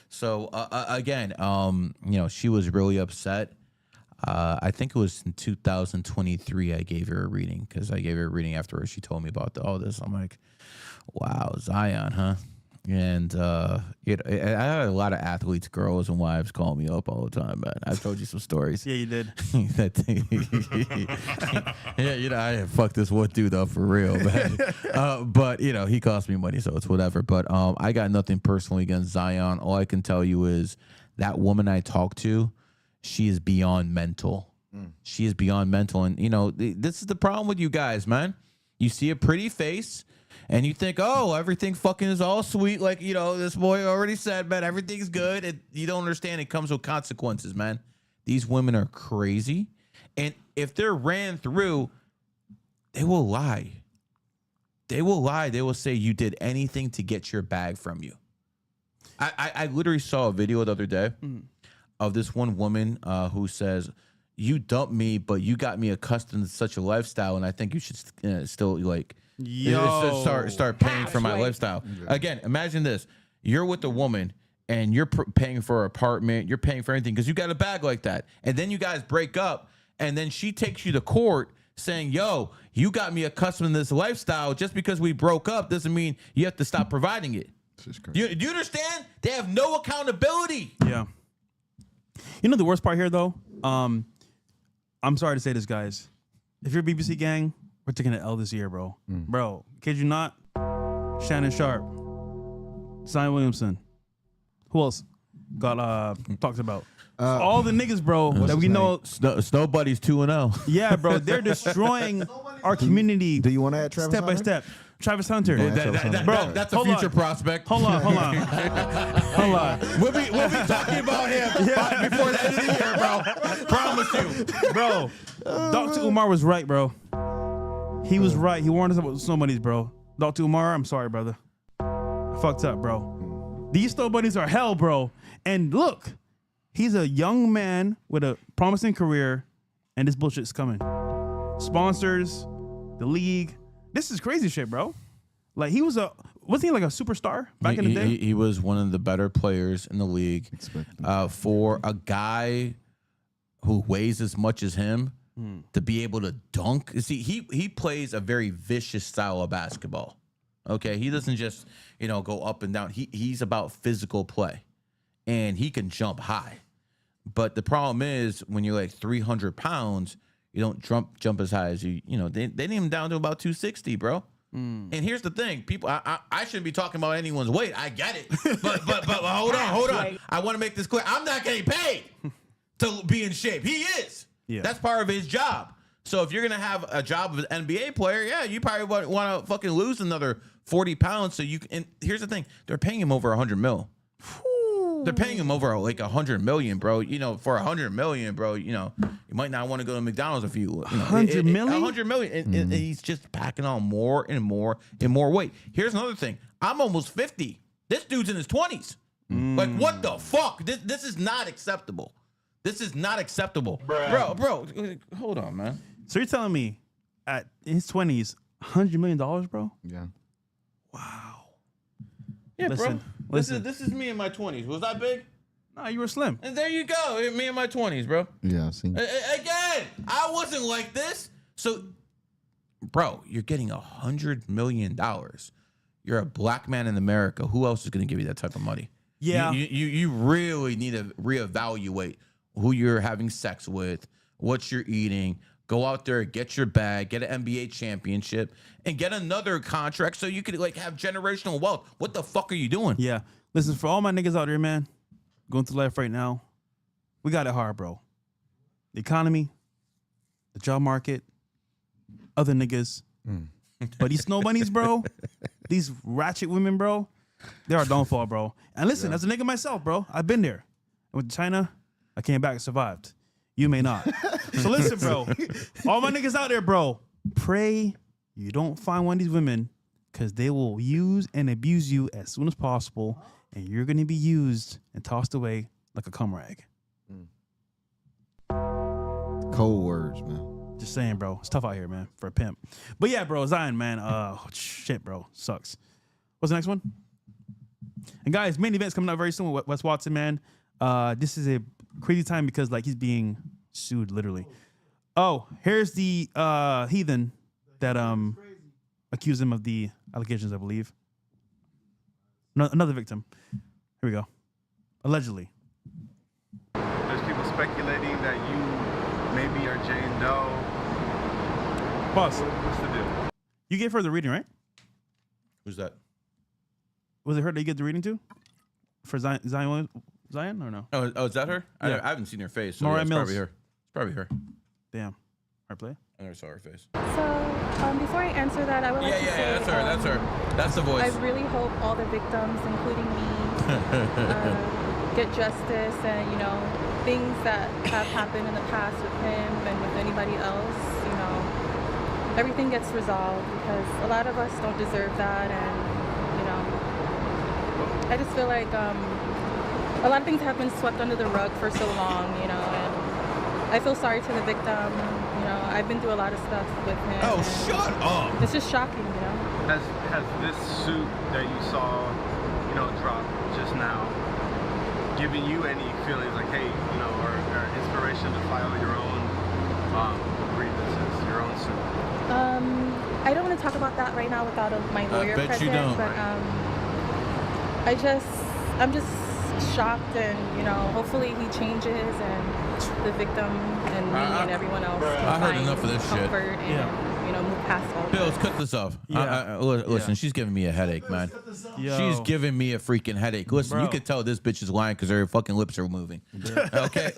So again, she was really upset. I think it was in 2023 I gave her a reading, because I gave her a reading afterwards. She told me about all this. I'm like, wow, Zion, huh? And I had a lot of athletes, girls, and wives call me up all the time, man. I've told you some stories. Yeah, you did. Yeah, I fucked this one dude up for real, man. But he cost me money, so it's whatever. But I got nothing personally against Zion. All I can tell you is that woman I talked to, she is beyond mental. She is beyond mental. And, you know, this is the problem with you guys, man. You see a pretty face and you think, oh, everything fucking is all sweet. Like, you know, this boy already said, man, everything's good. And you don't understand it comes with consequences, man. These women are crazy. And if they're ran through, they will lie. They will lie. They will say you did anything to get your bag from you. I literally saw a video the other day of this one woman who says, you dumped me, but you got me accustomed to such a lifestyle, and I think you should still like start paying for my lifestyle. Again, imagine this. You're with a woman, and you're paying for her apartment. You're paying for anything because you got a bag like that. And then you guys break up, and then she takes you to court saying, yo, you got me accustomed to this lifestyle. Just because we broke up doesn't mean you have to stop providing it. Do you understand? They have no accountability. Yeah. You know the worst part here, though? I'm sorry to say this, guys. If you're BBC gang, we're taking an L this year, bro. Bro, kid you not, Shannon Sharp, Zion Williamson. Who else got talked about? All the niggas, bro, that we know. Snow Buddy's 2-0. Yeah, bro, they're destroying our community. Do you want to add Travis step by Hunter? step? Travis Hunter. Bro, that's a future prospect. Hold on. Hold on. We'll be talking about him before the end of the year, bro. Promise you. Bro, Dr. Umar was right, bro. He was right. He warned us about snow bunnies, bro. Dr. Umar, I'm sorry, brother. I fucked up, bro. These snow bunnies are hell, bro. And look, he's a young man with a promising career, and this bullshit's coming. Sponsors, the league. This is crazy shit, bro. Like wasn't he like a superstar back in the day? He was one of the better players in the league. For a guy who weighs as much as him to be able to dunk. See, he plays a very vicious style of basketball. Okay, he doesn't just go up and down. He's about physical play, and he can jump high. But the problem is when you're like 300 pounds. You don't jump as high as you they need him down to about 260, bro. And here's the thing, people. I shouldn't be talking about anyone's weight. I get it, but hold on. I want to make this clear. I'm not getting paid to be in shape. He is. Yeah. That's part of his job. So if you're gonna have a job of an NBA player, yeah, you probably want to fucking lose another 40 pounds. So you can. And here's the thing, they're paying him over $100 million. They're paying him over like $100 million, bro. For $100 million, bro. You might not want to go to McDonald's if you. $100 million. $100 million, and he's just packing on more and more and more weight. Here's another thing. I'm almost 50. This dude's in his 20s. Like what the fuck? This is not acceptable. This is not acceptable, bro. Hold on, man. So you're telling me, at his 20s, $100 million, bro? Yeah. Wow. Yeah, listen, bro. This is me in my 20s. Was I big? No, you were slim. And there you go. Me in my 20s, bro. Yeah, I've seen. Again, I wasn't like this. So, bro, you're getting $100 million. You're a black man in America. Who else is going to give you that type of money? Yeah. You really need to reevaluate who you're having sex with, what you're eating. Go out there, get your bag, get an NBA championship, and get another contract so you could have generational wealth. What the fuck are you doing? Yeah. Listen, for all my niggas out there, man, going through life right now, we got it hard, bro. The economy, the job market, other niggas. But these snow bunnies, bro, these ratchet women, bro, they're our downfall, bro. And listen, as a nigga myself, bro, I've been there. I went to China, I came back and survived. You may not. So listen, bro. All my niggas out there, bro. Pray you don't find one of these women because they will use and abuse you as soon as possible, and you're going to be used and tossed away like a cum rag. Cold words, man. Just saying, bro. It's tough out here, man, for a pimp. But yeah, bro, Zion, man. Shit, bro. Sucks. What's the next one? And guys, main event's coming up very soon with Wes Watson, man. This is a crazy time because he's being sued literally. Oh, here's the heathen that accused him of the allegations, I believe. No, another victim. Here we go. Allegedly. There's people speculating that you maybe are Jane Doe. Boss. What's the deal? You gave her the reading, right? Who's that? Was it her that you get the reading to? For Zion or no? Oh, is that her? Yeah. I haven't seen her face. So Mariah it's Mills. probably her. It's probably her. Damn. Our play. I never saw her face. So, before I answer that, I would like to say... that's her. That's her. That's the voice. I really hope all the victims, including me, get justice and, you know, things that have happened in the past with him and with anybody else, you know, everything gets resolved because a lot of us don't deserve that. And, you know, I just feel like a lot of things have been swept under the rug for so long, you know, and I feel sorry to the victim. You know, I've been through a lot of stuff with him. Oh, shut up! It's just shocking, you know. Has this suit that you saw, you know, drop just now, given you any feelings like, hey, you know, or inspiration to file your own grievances, your own suit? I don't want to talk about that right now without my lawyer bet present. you don't. But I'm just shocked, and you know, hopefully he changes, and the victim and me and everyone else can I heard find enough of this shit. comfort and you know, move past all. Bill, let's cut this off. Listen, she's giving me a headache, man. Yo. She's giving me a freaking headache. Listen, you could tell this bitch is lying because her fucking lips are moving. Okay,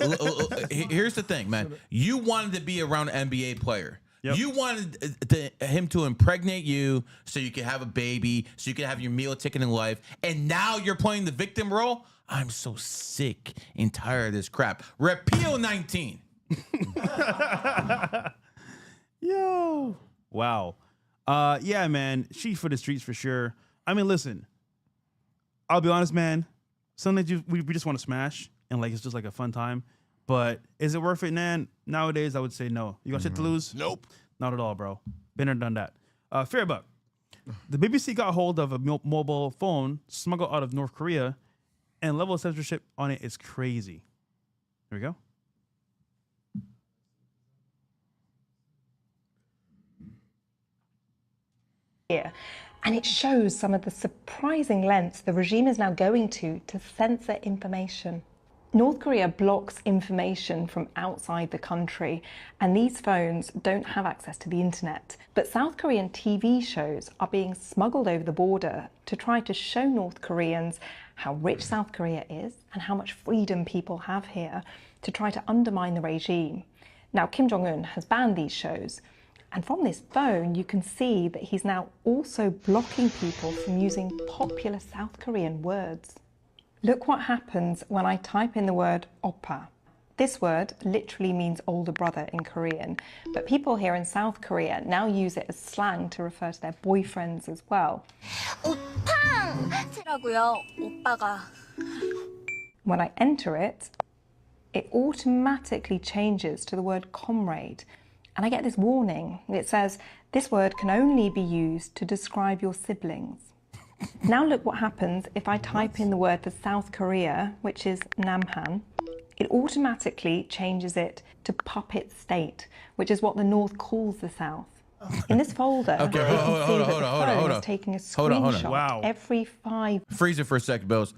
here's the thing, man. You wanted to be around an NBA player. Yep. You wanted him to impregnate you so you could have a baby, so you could have your meal ticket in life, and now you're playing the victim role? I'm so sick and tired of this crap. Repeal 19. Yo. Wow. Yeah, man. She's for the streets for sure. I mean, listen. I'll be honest, man. Something that we just want to smash and like it's just like a fun time. But is it worth it, man? Nowadays, I would say no. You got shit to lose? Nope. Not at all, bro. Been there, done that. Fair buck. The BBC got hold of a mobile phone smuggled out of North Korea, and level of censorship on it is crazy. Here we go. Here. And it shows some of the surprising lengths the regime is now going to censor information. North Korea blocks information from outside the country, and these phones don't have access to the internet. But South Korean TV shows are being smuggled over the border to try to show North Koreans how rich South Korea is and how much freedom people have here, to try to undermine the regime. Now, Kim Jong-un has banned these shows, and from this phone you can see that he's now also blocking people from using popular South Korean words. Look what happens when I type in the word oppa. This word literally means older brother in Korean, but people here in South Korea now use it as slang to refer to their boyfriends as well. When I enter it, it automatically changes to the word comrade, and I get this warning. It says, this word can only be used to describe your siblings. Now look what happens if I type in the word for South Korea, which is Namhan. It automatically changes it to puppet state, which is what the North calls the South. In this folder, you can see that the phone is taking a screenshot Wow. every 5. Freeze it for a second, Bills.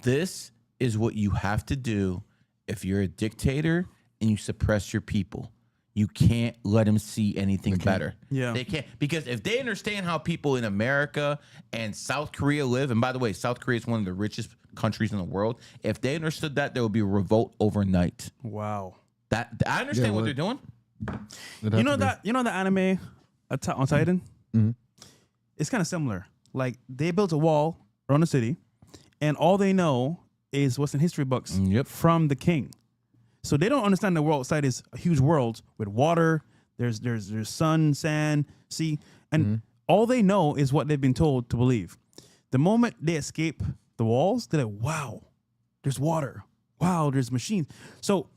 This is what you have to do if you're a dictator and you suppress your people. You can't let them see anything better. Yeah. They can't, because if they understand how people in America and South Korea live, and by the way, South Korea is one of the richest countries in the world. If they understood that, there would be a revolt overnight. Wow. That I understand what they're doing. You know the anime on Titan? Mm-hmm. It's kind of similar. Like they built a wall around the city, and all they know is what's in history books from the king. So they don't understand the world outside is a huge world with water. There's sun, sand, sea, and all they know is what they've been told to believe. The moment they escape the walls, they're like, "Wow, there's water. Wow, there's machines." So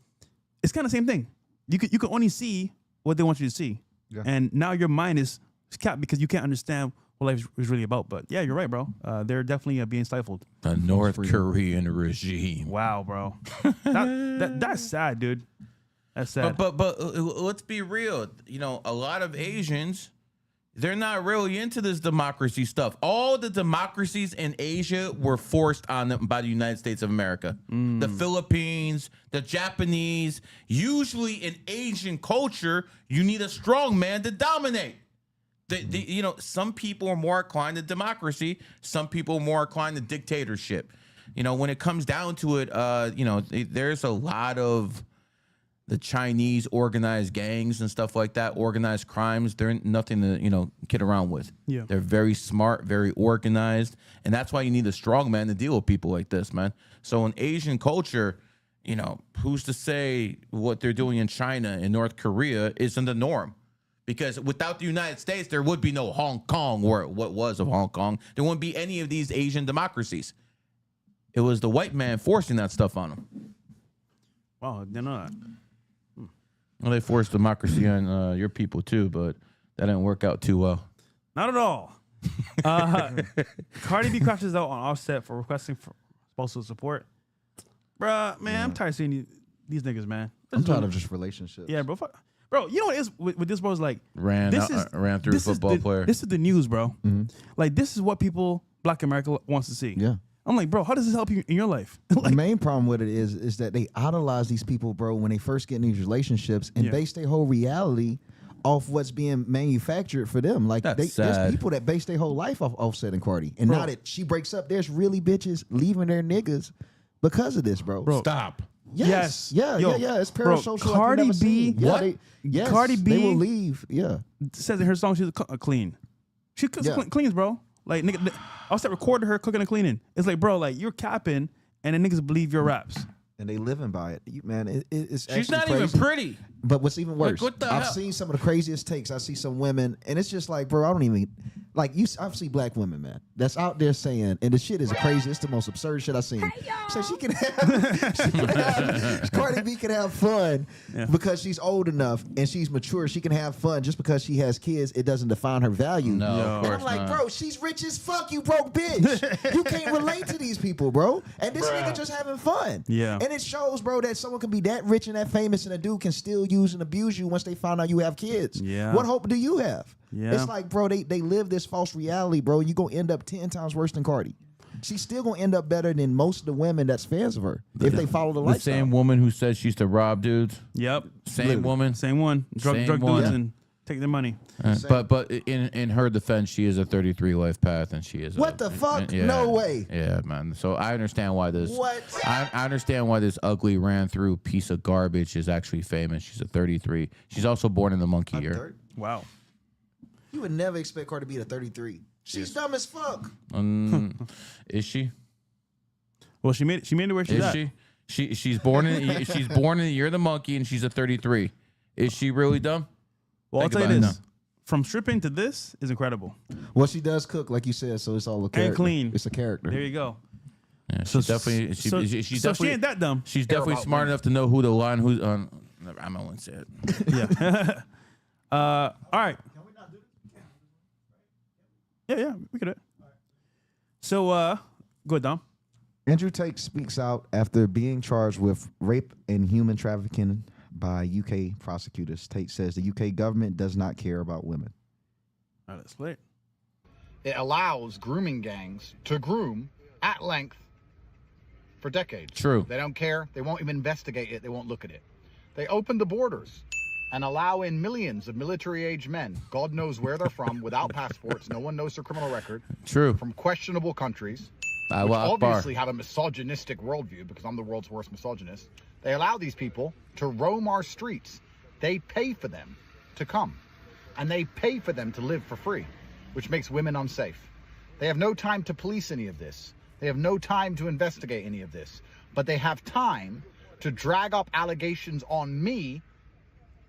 it's kind of the same thing. You can only see what they want you to see, and now your mind is capped because you can't understand what life is really about. But yeah, you're right, bro. They're definitely being stifled. The North Korean regime. Wow, bro. That's sad, dude. That's sad. But let's be real. You know, a lot of Asians, they're not really into this democracy stuff. All the democracies in Asia were forced on them by the United States of America. The Philippines, the Japanese. Usually in Asian culture, you need a strong man to dominate. You know, some people are more inclined to democracy. Some people are more inclined to dictatorship. You know, when it comes down to it, you know, there's a lot of the Chinese organized gangs and stuff like that, organized crimes, they're nothing to, kid around with. Yeah. They're very smart, very organized. And that's why you need a strong man to deal with people like this, man. So in Asian culture, who's to say what they're doing in China and North Korea isn't the norm? Because without the United States, there would be no Hong Kong, or what was of Hong Kong. There wouldn't be any of these Asian democracies. It was the white man forcing that stuff on them. Wow, you know that. Well, they forced democracy on your people too, but that didn't work out too well. Not at all. Cardi B crashes out on Offset for requesting for spousal support. Bruh, man, I'm tired of seeing these niggas, man. I'm tired of just relationships. Yeah, bro. Bro, you know what it is with this, bro? Is like ran through a football player. This is the news, bro. Like, this is what people, Black America, wants to see. Yeah. I'm like, bro, how does this help you in your life? The main problem with it is that they idolize these people, bro, when they first get in these relationships and base their whole reality off what's being manufactured for them. Like, there's people that base their whole life off Offset and Cardi. And now that she breaks up, there's really bitches leaving their niggas because of this, bro. Stop. Yes. Yeah. It's parasocial. Bro, Cardi B. What? Cardi B. They will leave. Yeah. Says in her song she's clean. She cleans, bro. Like, nigga, Offset recorded her cooking and cleaning. It's like, bro, like, you're capping, and then niggas believe your raps. And they living by it. It's She's actually not crazy. even pretty. But what's even worse, what the I've hell? seen some of the craziest takes. I see some women, and it's just like, bro, I don't even like you. I've seen black women, man, that's out there saying, and the shit is crazy. It's the most absurd shit I've seen. So she can have, Cardi B can have fun because she's old enough and she's mature. She can have fun just because she has kids. It doesn't define her value. No, of and I'm like, bro, she's rich as fuck. You broke bitch. You can't relate to these people, bro. And this nigga just having fun. Yeah. And it shows, bro, that someone can be that rich and that famous, and a dude can still use and abuse you once they find out you have kids. Yeah. What hope do you have? Yeah. It's like, bro, they live this false reality, bro. You're going to end up 10 times worse than Cardi. She's still going to end up better than most of the women that's fans of her if they follow the lifestyle. Same woman who says she used to rob dudes. Yep. Same woman. Same one. Drug one. dudes and take their money. But in her defense, she is a 33 Lifepath, and she is. What the fuck? No way. Yeah, man. So I understand why this. What? I understand why this ugly ran through piece of garbage is actually famous. She's a 33. She's also born in the monkey year. Wow. You would never expect Cardi B to 33. She's dumb as fuck. Is she? Well, she made it where she's Is at. she's born in she's born in the year of the monkey, and she's a 33. Is she really dumb? Well, I'll Think tell you about this. it. From stripping to this is incredible. Well, she does cook, like you said, so it's all a character. And clean. It's a character. There you go. Yeah, she's definitely. She's so definitely. she ain't that dumb. She's definitely smart enough to know who to lie and who's on. I'm not going to say it. Yeah. All right. Yeah, we could do it. So, go ahead, Dom. Andrew Tate speaks out after being charged with rape and human trafficking by UK prosecutors. Tate says the UK government does not care about women. All right, let's play it. It allows grooming gangs to groom at length for decades. True. They don't care. They won't even investigate it. They won't look at it. They open the borders and allow in millions of military-age men, God knows where they're from, without passports. No one knows their criminal record. True. From questionable countries, which Akbar. obviously have a misogynistic worldview, because I'm the world's worst misogynist. They allow these people to roam our streets. They pay for them to come. And they pay for them to live for free, which makes women unsafe. They have no time to police any of this. They have no time to investigate any of this. But they have time to drag up allegations on me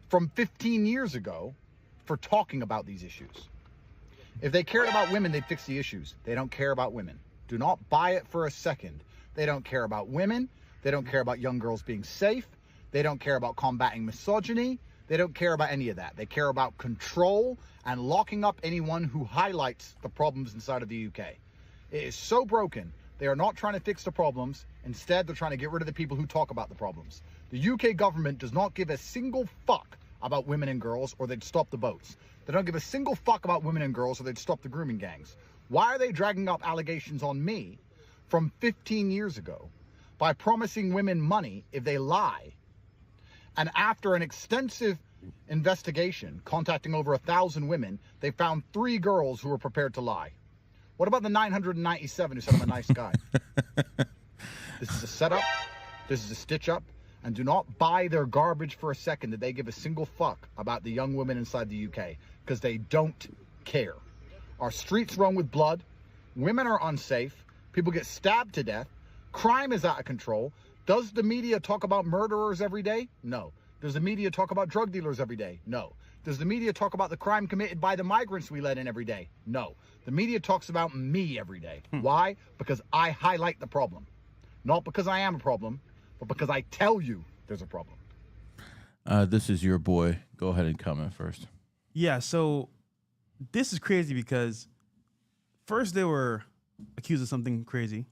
from 15 years ago for talking about these issues. If they cared about women, they'd fix the issues. They don't care about women. Do not buy it for a second. They don't care about women. They don't care about young girls being safe. They don't care about combating misogyny. They don't care about any of that. They care about control and locking up anyone who highlights the problems inside of the UK. It is so broken. They are not trying to fix the problems. Instead, they're trying to get rid of the people who talk about the problems. The UK government does not give a single fuck about women and girls, or they'd stop the boats. They don't give a single fuck about women and girls, or they'd stop the grooming gangs. Why are they dragging up allegations on me from 15 years ago by promising women money if they lie? And after an extensive investigation, contacting over 1,000 women, they found 3 girls who were prepared to lie. What about the 997 who said I'm a nice guy? This is a setup. This is a stitch up. and do not buy their garbage for a second that they give a single fuck about the young women inside the UK, because they don't care. Our streets run with blood, women are unsafe, people get stabbed to death, crime is out of control. Does the media talk about murderers every day? No. Does the media talk about drug dealers every day? No. Does the media talk about the crime committed by the migrants we let in every day? No. The media talks about me every day. Why? Because I highlight the problem. Not because I am a problem, but because I tell you there's a problem. This is your boy. Go ahead and comment first. Yeah, so this is crazy because first they were accused of something crazy,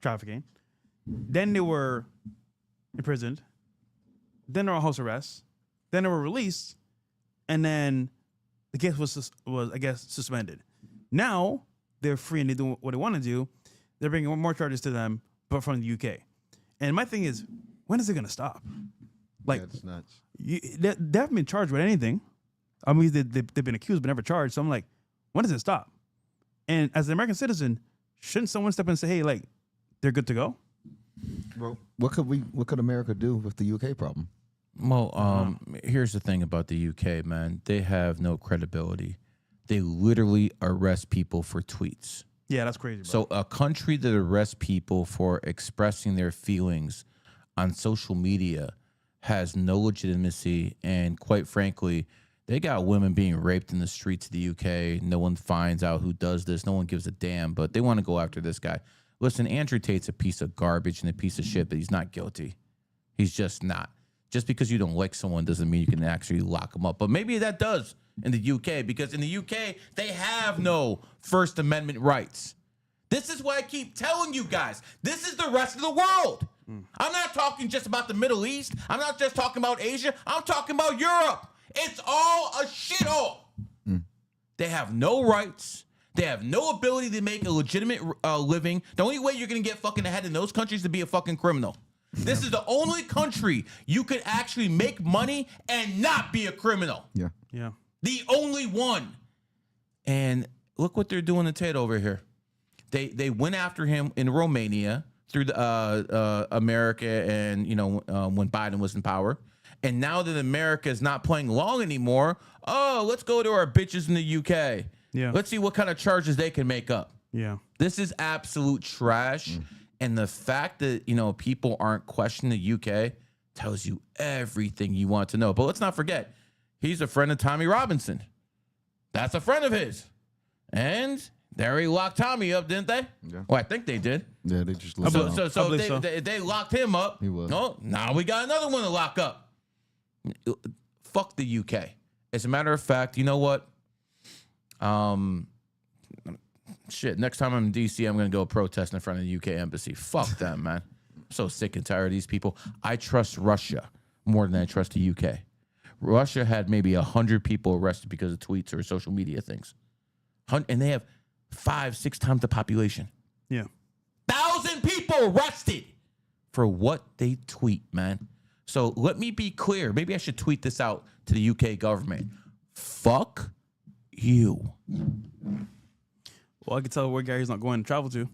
trafficking. Then they were imprisoned. Then they were on house arrest. Then they were released. And then the case was I guess, suspended. Now they're free and they do what they want to do. They're bringing more charges to them, but from the UK. And my thing is, when is it going to stop? Like, that's nuts. They haven't been charged with anything. I mean, they've been accused but never charged. So I'm like, when does it stop? And as an American citizen, shouldn't someone step in and say, hey, like, they're good to go? Well, what could America do with the UK problem? Well, here's the thing about the UK, man. They have no credibility. They literally arrest people for tweets. Yeah, that's crazy, bro. So a country that arrests people for expressing their feelings on social media has no legitimacy, and quite frankly, they got women being raped in the streets of the UK. No one finds out who does this. No one gives a damn, but they want to go after this guy. Listen, Andrew Tate's a piece of garbage and a piece of shit, but he's not guilty. He's just not. Just because you don't like someone doesn't mean you can actually lock them up. But maybe that does in the UK, because in the UK, they have no First Amendment rights. This is why I keep telling you guys, this is the rest of the world. I'm not talking just about the Middle East. I'm not just talking about Asia. I'm talking about Europe. It's all a shithole. They have no rights. They have no ability to make a legitimate living. The only way you're going to get fucking ahead in those countries is to be a fucking criminal. This is the only country you could actually make money and not be a criminal. Yeah. Yeah. The only one. And look what they're doing to Tate over here. They went after him in Romania through the America, and when Biden was in power. And now that America is not playing along anymore, let's go to our bitches in the UK. Yeah. Let's see what kind of charges they can make up. Yeah. This is absolute trash. And the fact that, people aren't questioning the UK tells you everything you want to know. But let's not forget, he's a friend of Tommy Robinson. That's a friend of his. And they already locked Tommy up, didn't they? Yeah. Well, I think they did. Yeah, they just They locked him up. He was. Oh, now we got another one to lock up. Fuck the UK. As a matter of fact, you know what? Shit, next time I'm in DC, I'm going to go protest in front of the UK embassy. Fuck them, man. I'm so sick and tired of these people. I trust Russia more than I trust the UK. Russia had maybe 100 people arrested because of tweets or social media things. And they have 5-6 times the population. Yeah. 1,000 people arrested for what they tweet, man. So let me be clear. Maybe I should tweet this out to the UK government. Fuck you. Well, I can tell where Gary's not going to travel to.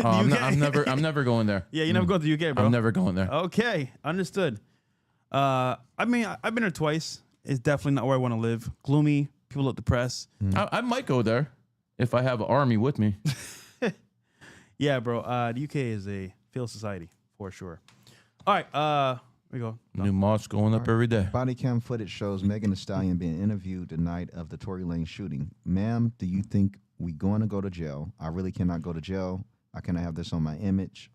I'm never going there. Yeah, you're never going to the UK, bro. I'm never going there. Okay, understood. I mean, I've been there twice. It's definitely not where I want to live. Gloomy. People look depressed. I might go there if I have an army with me. Yeah, bro. The UK is a failed society for sure. All right. Here we go. New moss going up every day. Body cam footage shows Megan Thee Stallion being interviewed the night of the Tory Lane shooting. Ma'am, do you think we going to go to jail? I really cannot go to jail. I cannot have this on my image.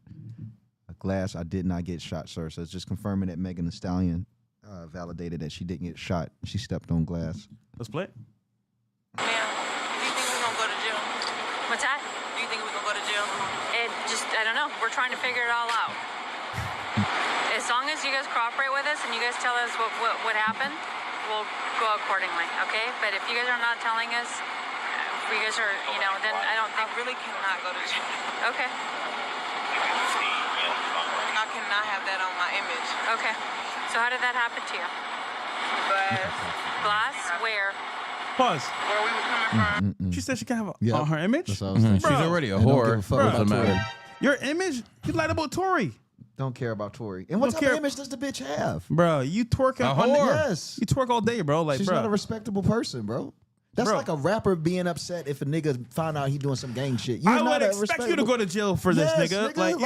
A glass, I did not get shot, sir. So it's just confirming that Megan Thee Stallion validated that she didn't get shot. She stepped on glass. Let's play it. Ma'am, do you think we're going to go to jail? What's that? Do you think we're going to go to jail? I don't know. We're trying to figure it all out. As long as you guys cooperate with us and you guys tell us what happened, we'll go accordingly, okay? But if you guys are not telling us, if you guys are, then I don't think... I really cannot go to jail. Okay. I cannot have that on my image. Okay. So how did that happen to you? Glass? Where? Pause. Where we were coming from? She said she can't have on her image? That's what I was thinking. She's already a They don't whore. give a fuck about Doesn't matter. Tory. Your image? You lied about Tory. Don't care about Tory. And what Don't type of care- image does the bitch have? Bro, you twerk A on whore. Yes. You twerk all day, bro. Like, She's bro. not a respectable person, bro. That's Bro. like a rapper being upset if a nigga found out he doing some gang shit. You're I not would a expect you to respectable- go to jail for Yes, this, nigga. Like,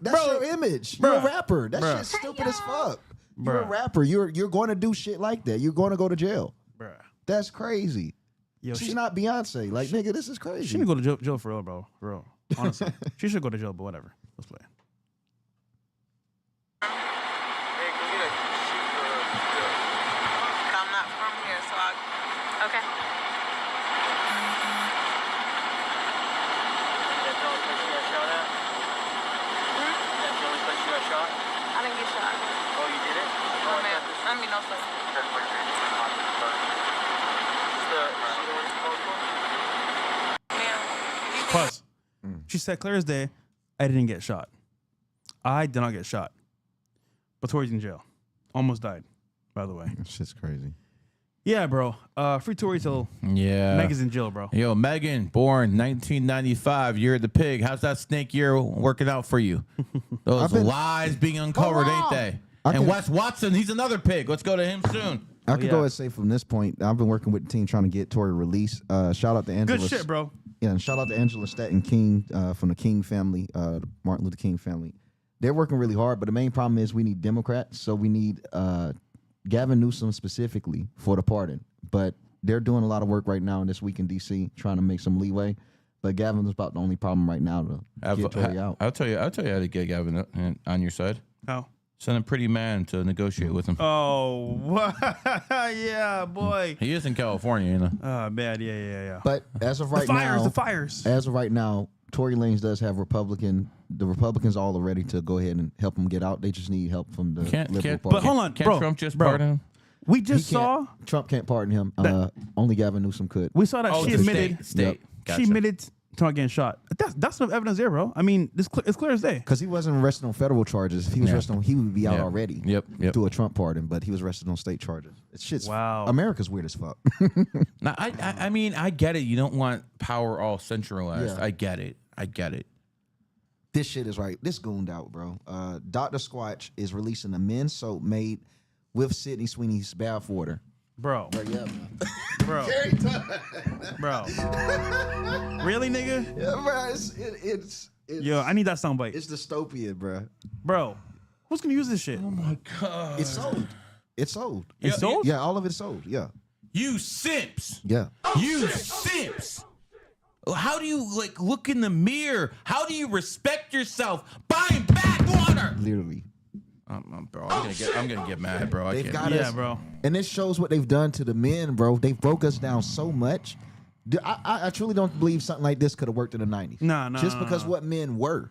that's bro, your image. You're a Bruh. rapper. That Bruh. shit's stupid as fuck. You're a Bruh. rapper. You're going to do shit like that. You're going to go to jail. Bruh. That's crazy. Yo, She's not Beyonce. Like, nigga, this is crazy. She need to go to jail for real, bro. For real. Honestly. She should go to jail, but whatever. Let's play. I'm not from here, so I. Okay. I didn't get shot. Oh, you did it? No, man. I mean, no, sir. Plus, she said clear as day, I didn't get shot. I did not get shot. But Tory's in jail. Almost died, by the way. That shit's crazy. Yeah, bro. Free Tory till Yeah. Meg is in jail, bro. Yo, Megan, born 1995, year of the pig. How's that snake year working out for you? Those lies being uncovered, ain't they? And Wes Watson, he's another pig. Let's go to him soon. I could go ahead and say from this point, I've been working with the team trying to get Tory released. Shout out to Angela. Good shit, bro. Yeah, and shout out to Angela Staten King from the King family, the Martin Luther King family. They're working really hard, but the main problem is we need Democrats, so we need Gavin Newsom specifically for the pardon. But they're doing a lot of work right now in this week in D.C. trying to make some leeway. But Gavin's about the only problem right now to get Tory out. I'll tell you how to get Gavin on your side. How? Send a pretty man to negotiate with him. Oh, yeah, boy. He is in California, you know. Oh, man, yeah. But as of right the now, fires. As of right now, Tory Lanez does have the Republicans all are ready to go ahead and help him get out. They just need help from the Liberal Party. But hold on, Can't bro. Trump just bro, pardon him? We just He can't- saw. Trump can't pardon him. Only Gavin Newsom could. We saw that she the admitted. state. Gotcha. She admitted to not getting shot. That's enough evidence there, bro. I mean, it's clear as day. Because he wasn't arrested on federal charges. If he was arrested on, he would be out Yeah. already. Yep. Through a Trump pardon, but he was arrested on state charges. It's shit's Wow. America's weird as fuck. Now, I mean, I get it. You don't want power all centralized. Yeah. I get it. This shit is right. This gooned out, bro. Dr. Squatch is releasing a men's soap made with Sydney Sweeney's bathwater. Bro. Yeah. Bro. Bro. Really, nigga? Yeah, bro. It's Yo, I need that soundbite. It's dystopian, bro. Bro, who's gonna use this shit? Oh my god. It's sold. It's sold. It's sold? Yeah, all of it's sold. Yeah. You simps. Yeah. You simps. How do you look in the mirror? How do you respect yourself? Buying bathwater. Literally. Bro, I'm gonna get mad, bro. I They've can't. got Yeah, us, bro. And this shows what they've done to the men, bro. They broke us down so much. I truly don't believe something like this could have worked in the 90s. Nah. Just because what men were.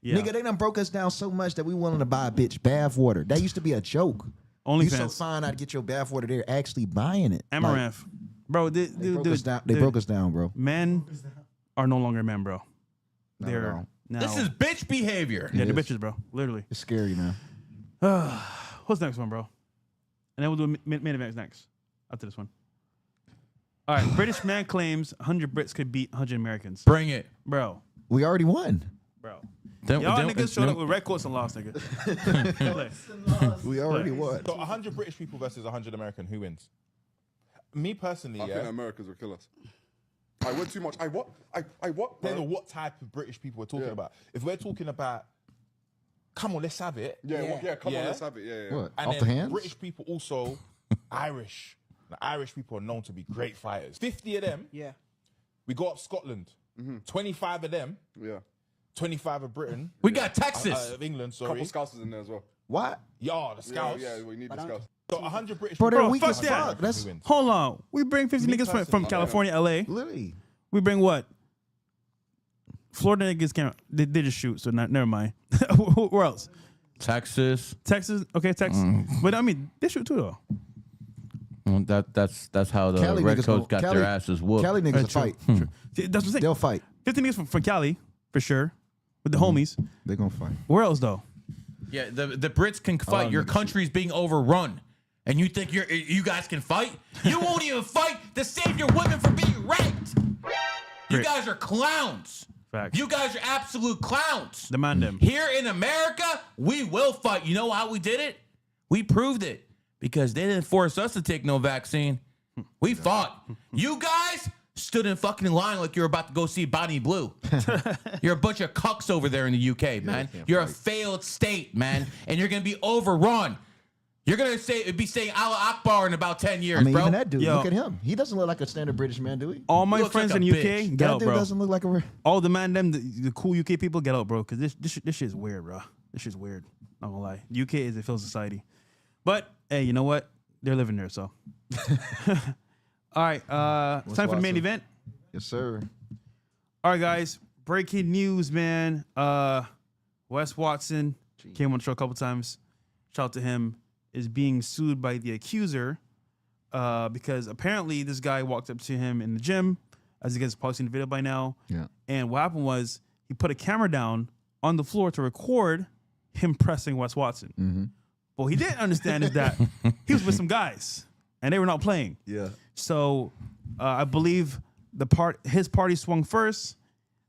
Yeah. Nigga, they done broke us down so much that we willing to buy a bitch bath water. That used to be a joke. You so OnlyFans. fine, I'd get your bath water. They're actually buying it. Amaranth. Bro, They broke us down. They broke us down, bro. Men are no longer men, bro. Not at They're all. now. This is bitch behavior. Yeah, the It is. bitches, bro. Literally. It's scary, man. What's the next one, bro? And then we'll do main events next. After this one. All right. British man claims 100 Brits could beat 100 Americans. Bring it, Bro. We already won. Bro. Then- Y'all then- niggas showed then- up with red coats and lost, nigga. We already won. So 100 British people versus 100 American, who wins? Me personally, I think Americans will kill us. I went too much. I what? Depends on what type of British people we're talking about. If we're talking about, come on, let's have it. Come on, let's have it. Yeah. What? And Off the then hands? British people also, Irish. The Irish people are known to be great fighters. 50 of them. Yeah. We go up Scotland. 25 of them. Yeah. 25 of Britain. We got Texas. Of England, sorry. Couple scouts in there as well. What? Yeah, the scouts. Yeah, we need the scouts. So 100 British Bro, people. they're weak fuck as that. fuck. That's Who wins? Hold on. We bring 50 Me niggas from personally, California, LA. literally. We bring what? Florida niggas can't. They just shoot, so never mind. Where else? Texas. Texas. Okay, Texas. But I mean, they shoot too, though. Well, that's how the Cali red niggas coats got Cali- their asses whooped. Cali niggas will True. fight. See, that's what I'm saying. They'll fight. 50 niggas from Cali, for sure, with the homies. They're gonna fight. Where else, though? Yeah, the Brits can fight. of Your niggas country's being overrun, and you think you guys can fight? You won't even fight to save your women from being raped. You Great. guys are clowns. Facts. You guys are absolute clowns. Demand them. Here in America, we will fight. You know how we did it? We proved it because they didn't force us to take no vaccine. We fought. You guys stood in fucking line like you're about to go see Bonnie Blue. You're a bunch of cucks over there in the UK, man. You're a failed state, man, and you're gonna be overrun. You're gonna be saying Allah Akbar in about 10 years, I mean, bro. even that dude, look at him. He doesn't look like a standard British man, do he? All my looks friends like in a the UK, bitch. get That out, dude bro. doesn't look like a. All the cool UK people, get out, bro. Because this shit's weird, bro. This shit's weird. Not gonna lie. UK is a failed society. But hey, you know what? They're living there, so. All right, it's time for the main event. Yes, sir. All right, guys. Breaking news, man. Wes Watson came on the show a couple times. Shout out to him. Is being sued by the accuser because apparently this guy walked up to him in the gym, as you guys have probably seen the video by now. Yeah. And what happened was he put a camera down on the floor to record him pressing Wes Watson. Mm-hmm. What he didn't understand is that he was with some guys and they were not playing. Yeah. So I believe his party swung first.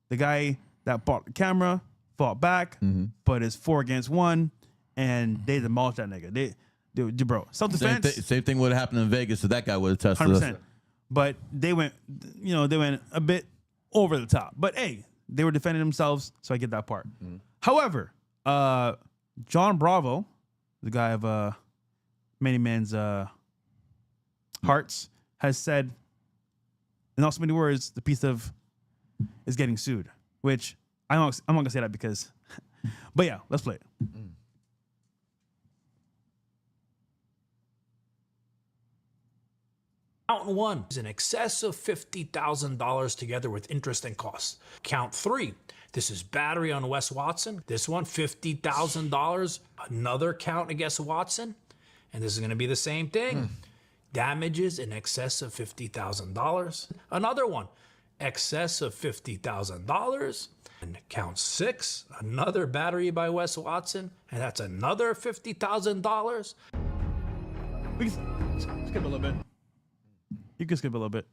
The guy that bought the camera fought back, but it's 4 against 1, and they demolished that nigga. Bro, self-defense. Same thing would have happened in Vegas, so that guy would have tested 100%. us. But they went a bit over the top. But hey, they were defending themselves, so I get that part. However, John Bravo, the guy of many men's hearts, has said, in not so many words, the piece of is getting sued. Which I'm not gonna say that because, but yeah, let's play it. Count 1 is in excess of $50,000 together with interest and costs. Count 3, this is battery on Wes Watson. This one, $50,000. Another count against Watson. And this is going to be the same thing. Damages in excess of $50,000. Another one, excess of $50,000. And count 6, another battery by Wes Watson. And that's another $50,000. We can skip a little bit. You can skip a little bit.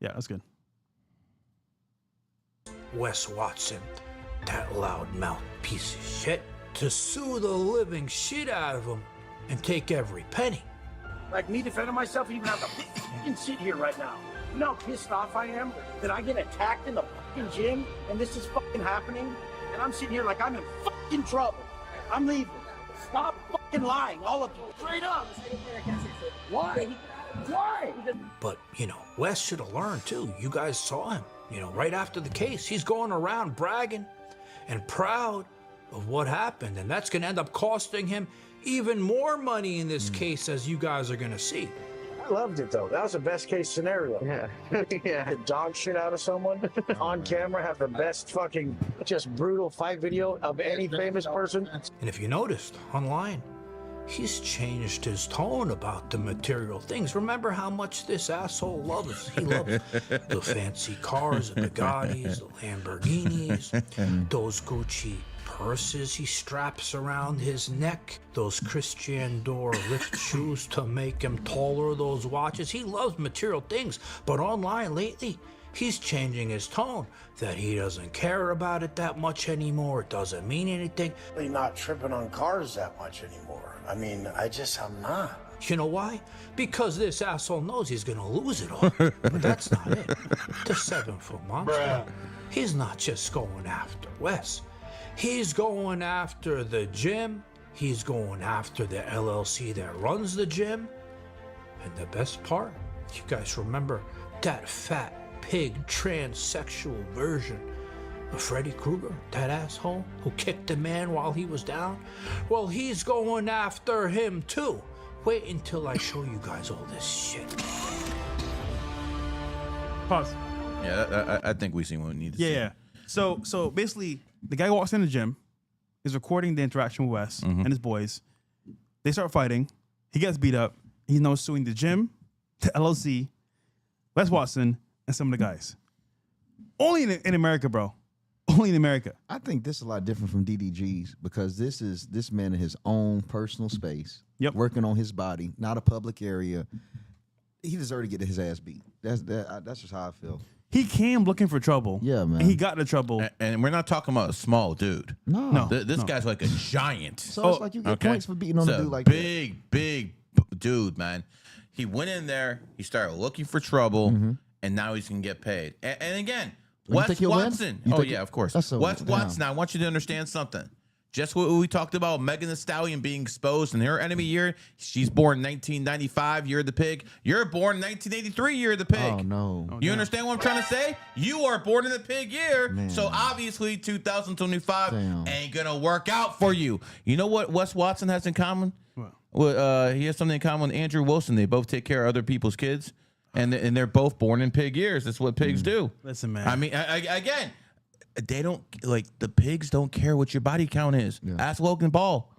Yeah, that's good. Wes Watson, that loudmouth piece of shit, to sue the living shit out of him and take every penny. Like me defending myself, even have to fucking sit here right now. You know how pissed off I am that I get attacked in the fucking gym and this is fucking happening? And I'm sitting here like I'm in fucking trouble. I'm leaving. Stop fucking lying, all of you. Straight up. Why? Why? But, Wes should have learned too. You guys saw him, right after the case. He's going around bragging and proud of what happened. And that's going to end up costing him even more money in this case, as you guys are going to see. I loved it though. That was the best case scenario. Yeah. Yeah. The dog shit out of someone on camera, have the best fucking just brutal fight video of any famous person. And if you noticed online, he's changed his tone about the material things. Remember how much this asshole loves? He loves the fancy cars, the Bugattis, the Lamborghinis, those Gucci purses he straps around his neck, those Christian Dior lift shoes to make him taller, those watches. He loves material things, but online lately, he's changing his tone, that he doesn't care about it that much anymore. It doesn't mean anything. Really not tripping on cars that much anymore. I mean, I'm not. You know why? Because this asshole knows he's gonna lose it all. But that's not it. The 7-foot monster, he's not just going after Wes. He's going after the gym. He's going after the LLC that runs the gym. And the best part, you guys remember that fat pig transsexual version of Freddy Krueger, that asshole who kicked a man while he was down? Well, he's going after him too. Wait until I show you guys all this shit. Pause. Yeah, I think we seen what we need to see. Yeah. So basically, the guy walks in the gym, is recording the interaction with Wes and his boys. They start fighting. He gets beat up. He's now suing the gym, the LLC, Wes Watson, and some of the guys. Only in America, bro. Only in America. I think this is a lot different from DDG's because this man in his own personal space, working on his body, not a public area. He deserved to get his ass beat. That's just how I feel. He came looking for trouble. Yeah, man. And he got the trouble. And we're not talking about a small dude. No. This guy's like a giant. So it's like you get points for beating on It's a a dude like big dude, man. He went in there. He started looking for trouble, and now he's gonna get paid. And again, You think Wes he'll win? Watson. You Oh think yeah, of course. That's so- Wes damn. Watson. I want you to understand something. Just what we talked about, Megan Thee Stallion being exposed in her enemy year. She's born 1995, year of the pig. You're born 1983, year of the pig. Oh, no. You understand what I'm trying to say? You are born in the pig year, so obviously 2025 ain't gonna work out for you. You know what Wes Watson has in common? Well, he has something in common with Andrew Wilson. They both take care of other people's kids, and they're both born in pig years. That's what pigs do. Listen, man. I mean, again, they don't like the pigs don't care what your body count is. Ask Logan Paul.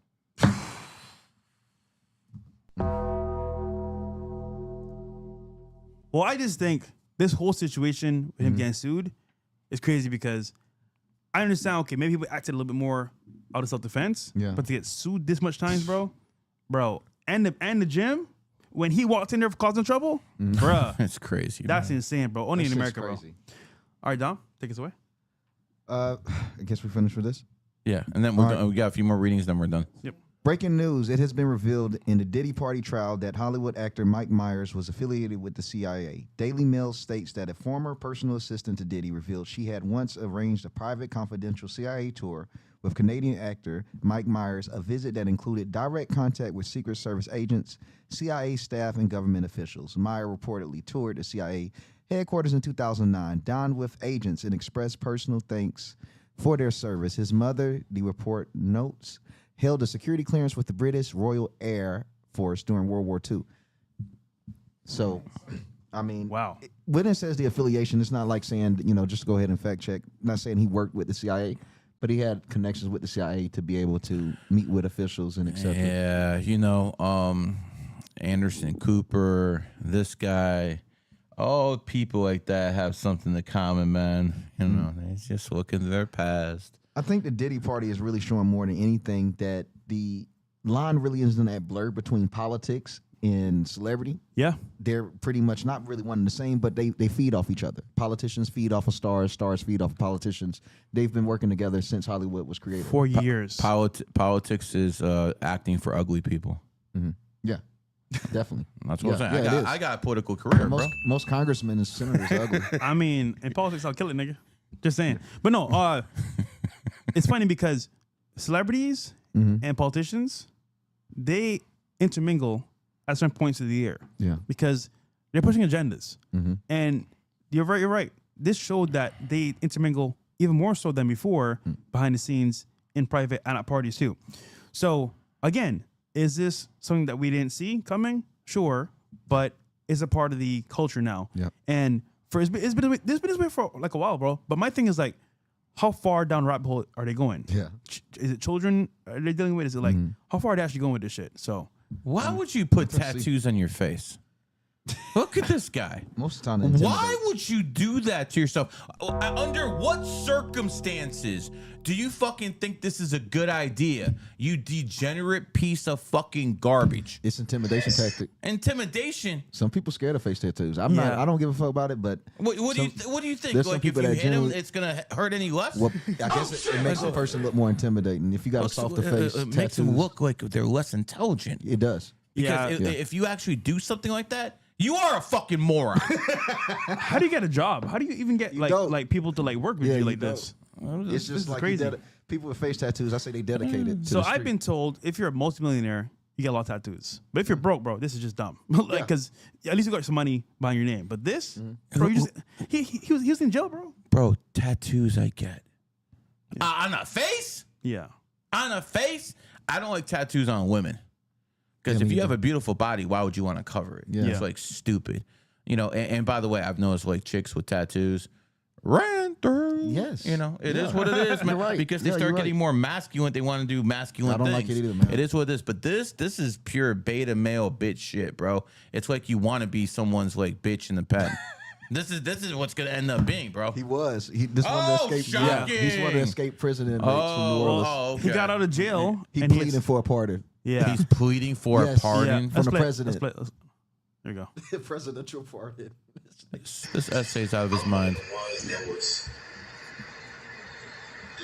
Well, I just think this whole situation with him getting sued is crazy because I understand, okay, maybe he acted a little bit more out of self-defense, but to get sued this much times, bro, and the gym, when he walked in there causing trouble, bruh. That's crazy. That's insane, bro. Only That in shit's America, crazy. bro. All right, Dom, take us away. I guess we finished with this. Yeah, and then we're done. We got a few more readings, then we're done. Yep. Breaking news. It has been revealed in the Diddy party trial that Hollywood actor Mike Myers was affiliated with the CIA. Daily Mail states that a former personal assistant to Diddy revealed she had once arranged a private confidential CIA tour with Canadian actor Mike Myers, a visit that included direct contact with Secret Service agents, CIA staff, and government officials. Meyer reportedly toured the CIA headquarters in 2009, dined with agents, and expressed personal thanks for their service. His mother, the report notes, held a security clearance with the British Royal Air Force during World War II. So, I mean, wow. When it says the affiliation, it's not like saying, just go ahead and fact check. Not saying he worked with the CIA, but he had connections with the CIA to be able to meet with officials and etc. Yeah, Anderson Cooper, this guy, all people like that have something in common, man. They just look into their past. I think the Diddy party is really showing more than anything that the line really isn't that blur between politics and celebrity. Yeah. They're pretty much not really one and the same, but they feed off each other. Politicians feed off of stars, stars feed off of politicians. They've been working together since Hollywood was created. 4 years. Politics is acting for ugly people. Yeah, definitely. That's what I'm Yeah, saying. it I is. got a political career, bro. Most congressmen and senators are ugly. I mean, in politics, I'll kill it, nigga. Just saying. But no, it's funny because celebrities and politicians, they intermingle at certain points of the year. Yeah. Because they're pushing agendas. And you're right. This showed that they intermingle even more so than before behind the scenes in private and at parties too. So again, is this something that we didn't see coming? Sure. But it's a part of the culture now. Yeah. And it's been this way for like a while, bro. But my thing is like, how far down the rabbit hole are they going? Yeah. Is it children are they dealing with? Is it like how far are they actually going with this shit? So Why would you put tattoos on your face? Look at this guy. Most of the time, they intimidate. Why would you do that to yourself? Under what circumstances do you fucking think this is a good idea? You degenerate piece of fucking garbage. It's intimidation tactic. Intimidation. Some people scared of face tattoos. I don't give a fuck about it, but What do you think? there's some Like if people you that hit him, genuinely- it's gonna hurt any less? well, I guess it makes the person look more intimidating. If you got a softer face, it makes them tattoos, look like they're less intelligent. It does. Because if you actually do something like that, you are a fucking moron. how do you get a job? How do you even get like people to like work with you like this? It's This just is like crazy. people with face tattoos. I say they dedicated. To So the I've street. been told if you're a multimillionaire, you get a lot of tattoos. But if you're broke, bro, this is just dumb. Like, because at least you got some money behind your name. But this, bro, you just he was in jail, bro. Bro, tattoos I get. On a face? Yeah. On a face? I don't like tattoos on women. Because if you have a beautiful body, why would you want to cover it? Yeah. It's like stupid. And by the way, I've noticed like chicks with tattoos ran through. Yes. It is what it is, man. You're right. Because they Yeah, start you're getting right. more masculine. They want to do masculine I don't things. like it either, man. It is what it is. But this is pure beta male bitch shit, bro. It's like you want to be someone's like bitch in the pen. This is what's gonna end up being, bro. He was. This one of the escape. Shocking. He's one of the escape prison inmates from New Orleans. Okay. He got out of jail. He and pleading for a pardon. Yeah. He's pleading for a Yes. pardon. From the president. There you go. Presidential pardon. This essay's out of his mind. The ones that was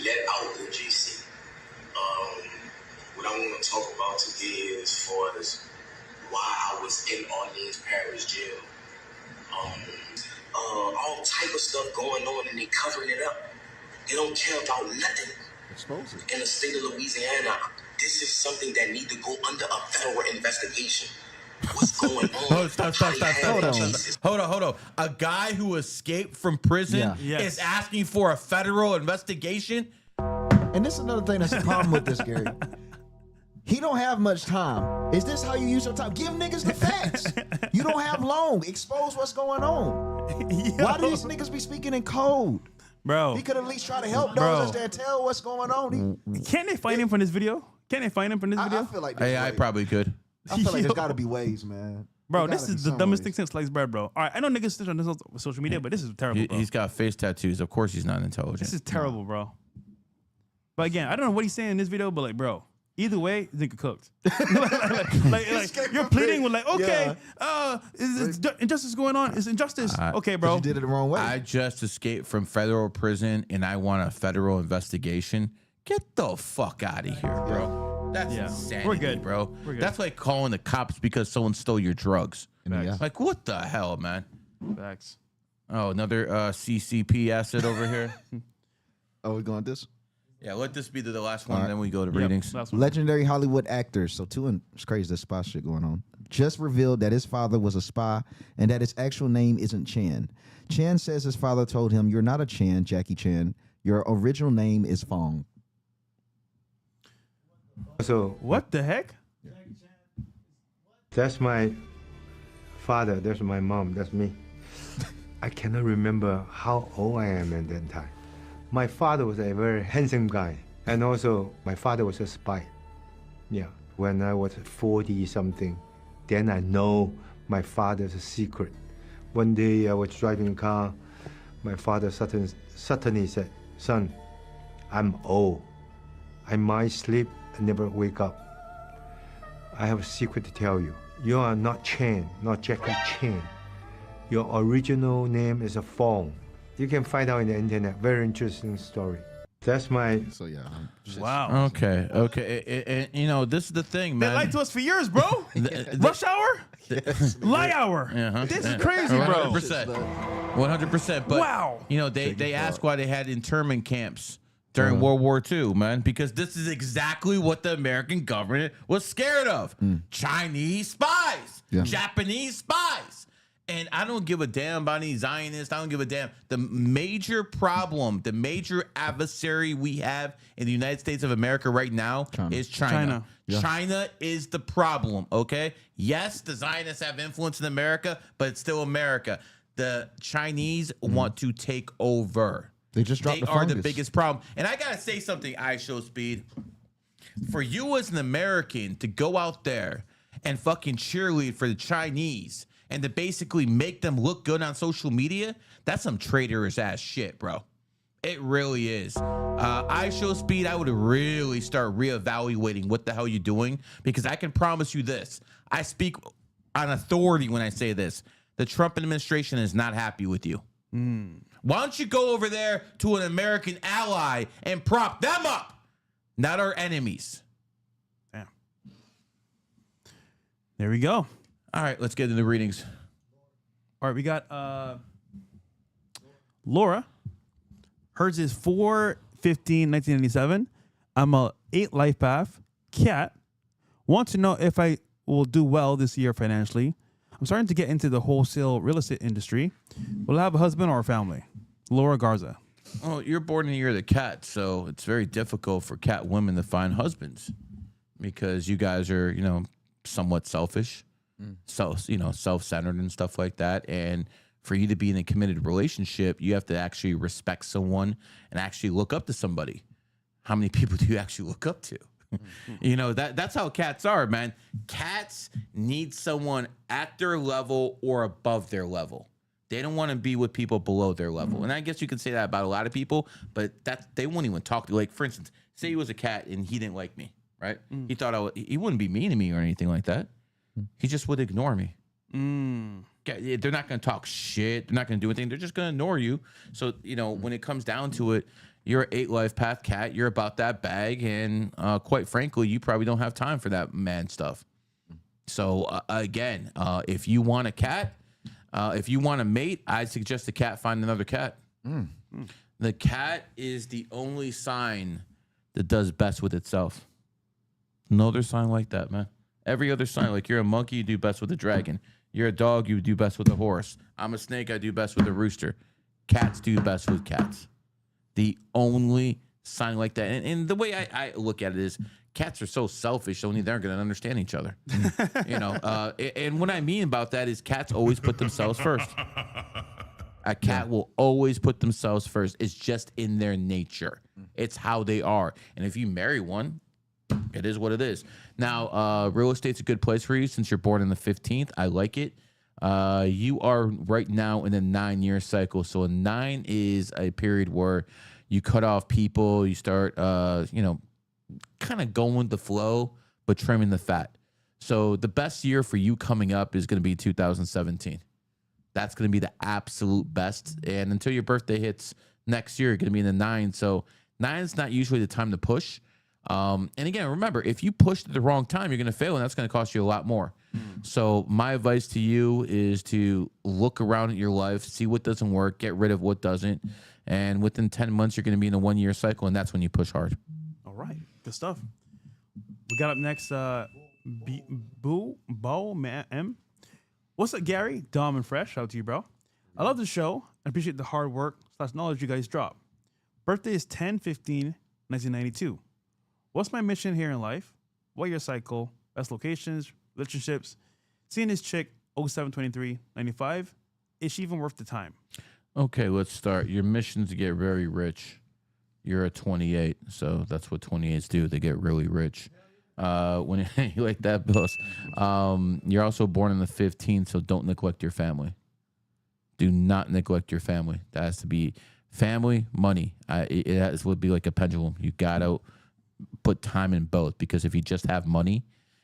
let out the GC. What I want to talk about today as far as why I was in Orleans Parish jail. All type of stuff going on and they covering it up. They don't care about nothing. Expose it. In the state of Louisiana, this is something that need to go under a federal investigation. What's going on? Stop. Hold on. A guy who escaped from prison is asking for a federal investigation? And this is another thing that's a problem with this, Gary. He don't have much time. Is this how you use your time? Give niggas the facts. You don't have long. Expose what's going on. Why do these niggas be speaking in code? Bro. He could at least try to help those that tell what's going on. Can't they find him from this video? Can't they find him from this video? I feel like I probably could. I feel like there's got to be ways, man. Bro, this is the dumbest thing since sliced bread, bro. All right, I know niggas stitch on this on social media, but this is terrible, bro. He's got face tattoos. Of course he's not intelligent. This is terrible, bro. But again, I don't know what he's saying in this video, but like, bro, either way, nigga cooked. like you're pleading with like, okay, is injustice going on? Is injustice? Okay, bro. You did it the wrong way. I just escaped from federal prison and I want a federal investigation. Get the fuck out of here, bro. That's insanity, We're good, bro. We're good. That's like calling the cops because someone stole your drugs. Yeah. Like, what the hell, man? Facts. Oh, another CCP asset over here. Oh, we going this? Yeah, let this be the last one, then we go to readings. Legendary Hollywood actors. So it's crazy, this spy shit going on. Just revealed that his father was a spy and that his actual name isn't Chan. Chan says his father told him, "You're not a Chan, Jackie Chan. Your original name is Fong." So what the heck? That's my father. That's my mom. That's me. I cannot remember how old I am at that time. My father was a very handsome guy, and also my father was a spy. Yeah, when I was 40 something, then I know my father's secret. One day I was driving a car. My father suddenly said, "Son, I'm old. I might sleep and never wake up. I have a secret to tell you. You are not Chan, not Jackie Chan. Your original name is a Fong." You can find out in the internet. Very interesting story. That's my. So yeah. Wow. Okay. And you know, this is the thing, man. They lied to us for years, bro. Rush hour? Lie hour. This is crazy, bro. 100%. But wow. You know, they asked why they had internment camps during World War II, man, because this is exactly what the American government was scared of. Chinese spies, Japanese spies. And I don't give a damn about any Zionists. I don't give a damn. The major problem, the major adversary we have in the United States of America right now is China. China is the problem, okay? Yes, the Zionists have influence in America, but it's still America. The Chinese want to take over. They just dropped the are the fungus. biggest problem. And I got to say something, iShowSpeed. For you as an American to go out there and fucking cheerlead for the Chinese and to basically make them look good on social media, that's some traitorous ass shit, bro. It really is. iShowSpeed, I would really start reevaluating what the hell you're doing, because I can promise you this. I speak on authority when I say this. The Trump administration is not happy with you. Why don't you go over there to an American ally and prop them up, not our enemies? Damn. There we go. All right, let's get into the readings. All right, we got Laura. Hers is 4/15/1997. I'm a 8 Lifepath. Cat. Want to know if I will do well this year financially. I'm starting to get into the wholesale real estate industry. Will I have a husband or a family? Laura Garza. Oh, you're born in the year of the cat, so it's very difficult for cat women to find husbands because you guys are, you know, somewhat selfish, self-centered and stuff like that. And for you to be in a committed relationship, you have to actually respect someone and actually look up to somebody. How many people do you actually look up to? You know, that's how cats are, man. Cats need someone at their level or above their level. They don't want to be with people below their level. And I guess you can say that about a lot of people, but they won't even talk to. Like, for instance, say he was a cat and he didn't like me, right? He thought he wouldn't be mean to me or anything like that. He just would ignore me. They're not going to talk shit. They're not going to do anything. They're just going to ignore you. So, when it comes down to it, you're an 8 life path cat. You're about that bag. And quite frankly, you probably don't have time for that man stuff. So, again, if you want a cat, if you want a mate, I'd suggest the cat find another cat. The cat is the only sign that does best with itself. No other sign like that, man. Every other sign, like you're a monkey, you do best with a dragon. You're a dog, you do best with a horse. I'm a snake, I do best with a rooster. Cats do best with cats. The only sign like that. And the way I look at it is cats are so selfish, only they're going to understand each other. And what I mean about that is cats always put themselves first. A cat will always put themselves first. It's just in their nature. It's how they are. And if you marry one, it is what it is. Now, real estate's a good place for you since you're born in the 15th. I like it. You are right now in a 9-year cycle. So a 9 is a period where you cut off people. You start, kind of going with the flow, but trimming the fat. So the best year for you coming up is going to be 2017. That's going to be the absolute best. And until your birthday hits next year, you're going to be in the 9. So 9 is not usually the time to push. And again, remember, if you push at the wrong time, you're going to fail, and that's going to cost you a lot more. So my advice to you is to look around at your life, see what doesn't work, get rid of what doesn't. And within 10 months, you're going to be in a 1-year cycle, and that's when you push hard. All right. Good stuff. We got up next, Bo M. What's up, Gary? Dom and Fresh. Shout out to you, bro. I love the show. I appreciate the hard work / knowledge you guys drop. Birthday is 10/15/1992. What's my mission here in life? What year cycle? Best locations? Relationships? Seeing this chick 07/23/95. Is she even worth the time? Okay, let's start. Your mission is to get very rich. You're a 28, so that's what 28s do. They get really rich. When you like that, boss. You're also born in the 15th, so don't neglect your family. Do not neglect your family. That has to be family, money. It would be like a pendulum. You gotta put time in both, because if you just have money,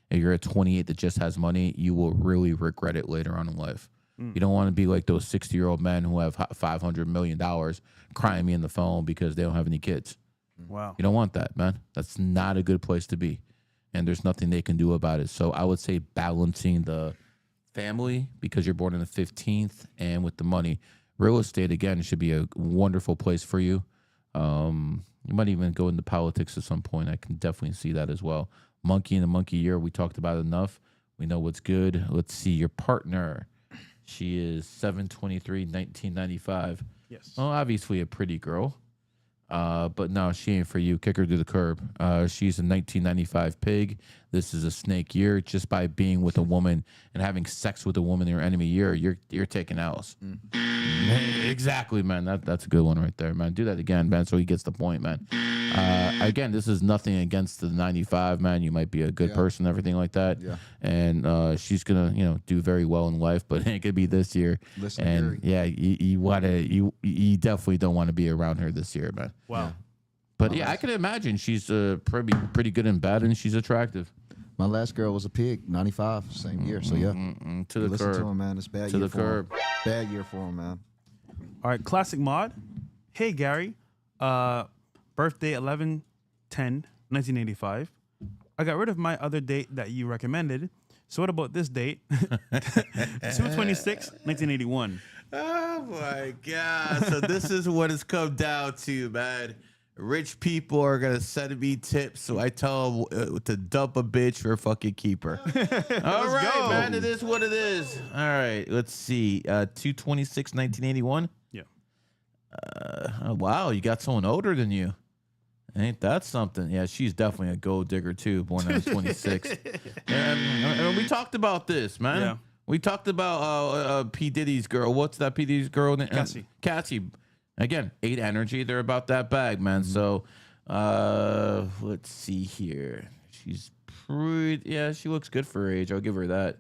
if you're a 28 that just has money, you will really regret it later on in life. You don't want to be like those 60-year-old men who have $500 million crying me in the phone because they don't have any kids. Wow. You don't want that, man. That's not a good place to be. And there's nothing they can do about it. So I would say balancing the family, because you're born in the 15th, and with the money. Real estate, again, should be a wonderful place for you. You might even go into politics at some point. I can definitely see that as well. Monkey in the monkey year, we talked about enough. We know what's good. Let's see your partner. She is 7/23/1995. Yes. Well, obviously a pretty girl. But no, she ain't for you. Kick her to the curb. She's a 1995 pig. This is a snake year. Just by being with a woman and having sex with a woman in your enemy year, you're taking L's. Exactly, man. That's a good one right there, man. Do that again, man, so he gets the point, man. Again, this is nothing against the 95, man. You might be a good person, everything like that. Yeah. And she's gonna, do very well in life, but it could be this year. Listen, and Gary. you definitely don't want to be around her this year, man. Wow. But yeah, I can imagine she's pretty good in bed, and she's attractive. My last girl was a pig, 95, same year. So yeah, to the listen curb. to him, man. It's bad To year the for him. curb. Bad year for him, man. All right, classic mod. Hey, Gary. Birthday 11/10/1985. I got rid of my other date that you recommended. So what about this date? 2/26/1981. Oh my God. So this is what it's come down to, man. Rich people are going to send me tips, so I tell them to dump a bitch for a fucking keeper. All right, go. man. It is what it is. All right. Let's see. 2/26/1981. Yeah. Oh, wow. You got someone older than you. Ain't that something? Yeah, she's definitely a gold digger, too. Born on 26. And we talked about this, man. Yeah. We talked about P. Diddy's girl. What's that P. Diddy's girl name? Cassie. Again, 8 energy. They're about that bag, man. So, let's see here. She's pretty. Yeah, she looks good for her age. I'll give her that.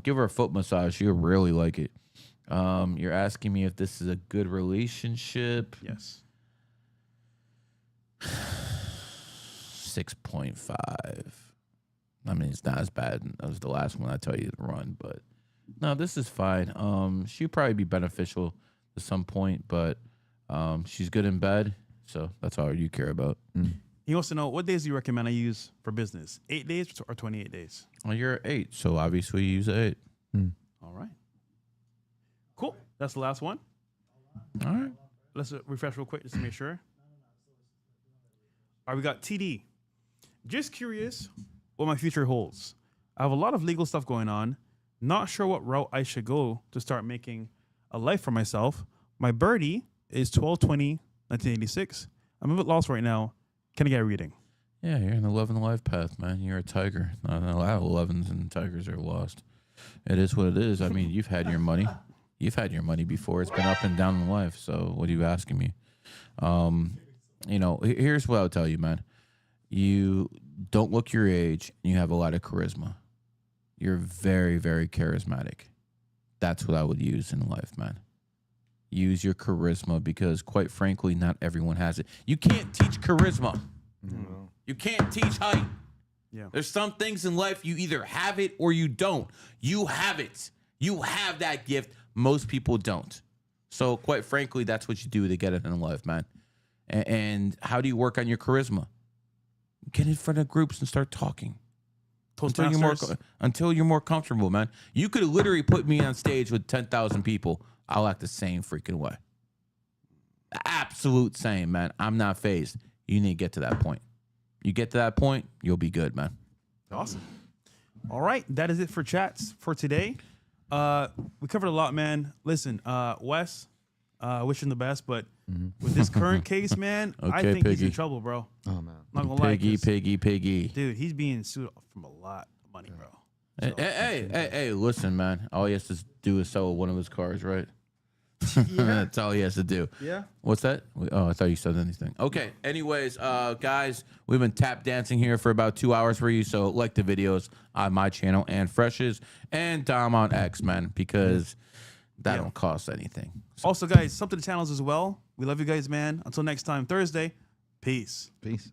Give her a foot massage. She'll really like it. You're asking me if this is a good relationship. Yes. 6.5. I mean, it's not as bad as the last one I tell you to run, but No, this is fine. She'd probably be beneficial to some point, but she's good in bed, so that's all you care about. He wants to know, what days do you recommend I use for business? 8 days or 28 days? Well, you're 8, so obviously you use 8. All right. Cool. That's the last one. All right. Let's refresh real quick just to make sure. All right, we got TD. Just curious what my future holds. I have a lot of legal stuff going on. Not sure what route I should go to start making a life for myself. My birdie is 12/20/1986. I'm a bit lost right now. Can I get a reading? Yeah, you're in the love and life path, man. You're a tiger. Not a lot of 11s and tigers are lost. It is what it is. I mean, you've had your money. You've had your money before. It's been up and down in life. So what are you asking me? You know, here's what I'll tell you, man. You don't look your age. And you have a lot of charisma. You're very, very charismatic. That's what I would use in life, man. Use your charisma because, quite frankly, not everyone has it. You can't teach charisma. You can't teach height. Yeah. There's some things in life you either have it or you don't. You have it. You have that gift. Most people don't. So, quite frankly, that's what you do to get it in life, man. And how do you work on your charisma? Get in front of groups and start talking. Until you're more comfortable, man. You could literally put me on stage with 10,000 people. I'll act the same freaking way. Absolute same, man. I'm not phased. You need to get to that point. You get to that point, you'll be good, man. Awesome. All right, that is it for chats for today. We covered a lot, man. Listen, Wes, wishing the best, but with this current case, man, I think he's in trouble, bro. Oh man, not gonna lie, Piggy. dude, he's being sued from a lot of money, bro. So, hey, listen, man. All he has to do is sell one of his cars, right? That's all he has to do. Yeah. What's that? Oh, I thought you said anything. Okay. Anyways, guys, we've been tap dancing here for about 2 hours for you. So like the videos on my channel and Fresh's and Dom on X, man, because that don't cost anything. Also, guys, sub to the channels as well. We love you guys, man. Until next time, Thursday. Peace. Peace.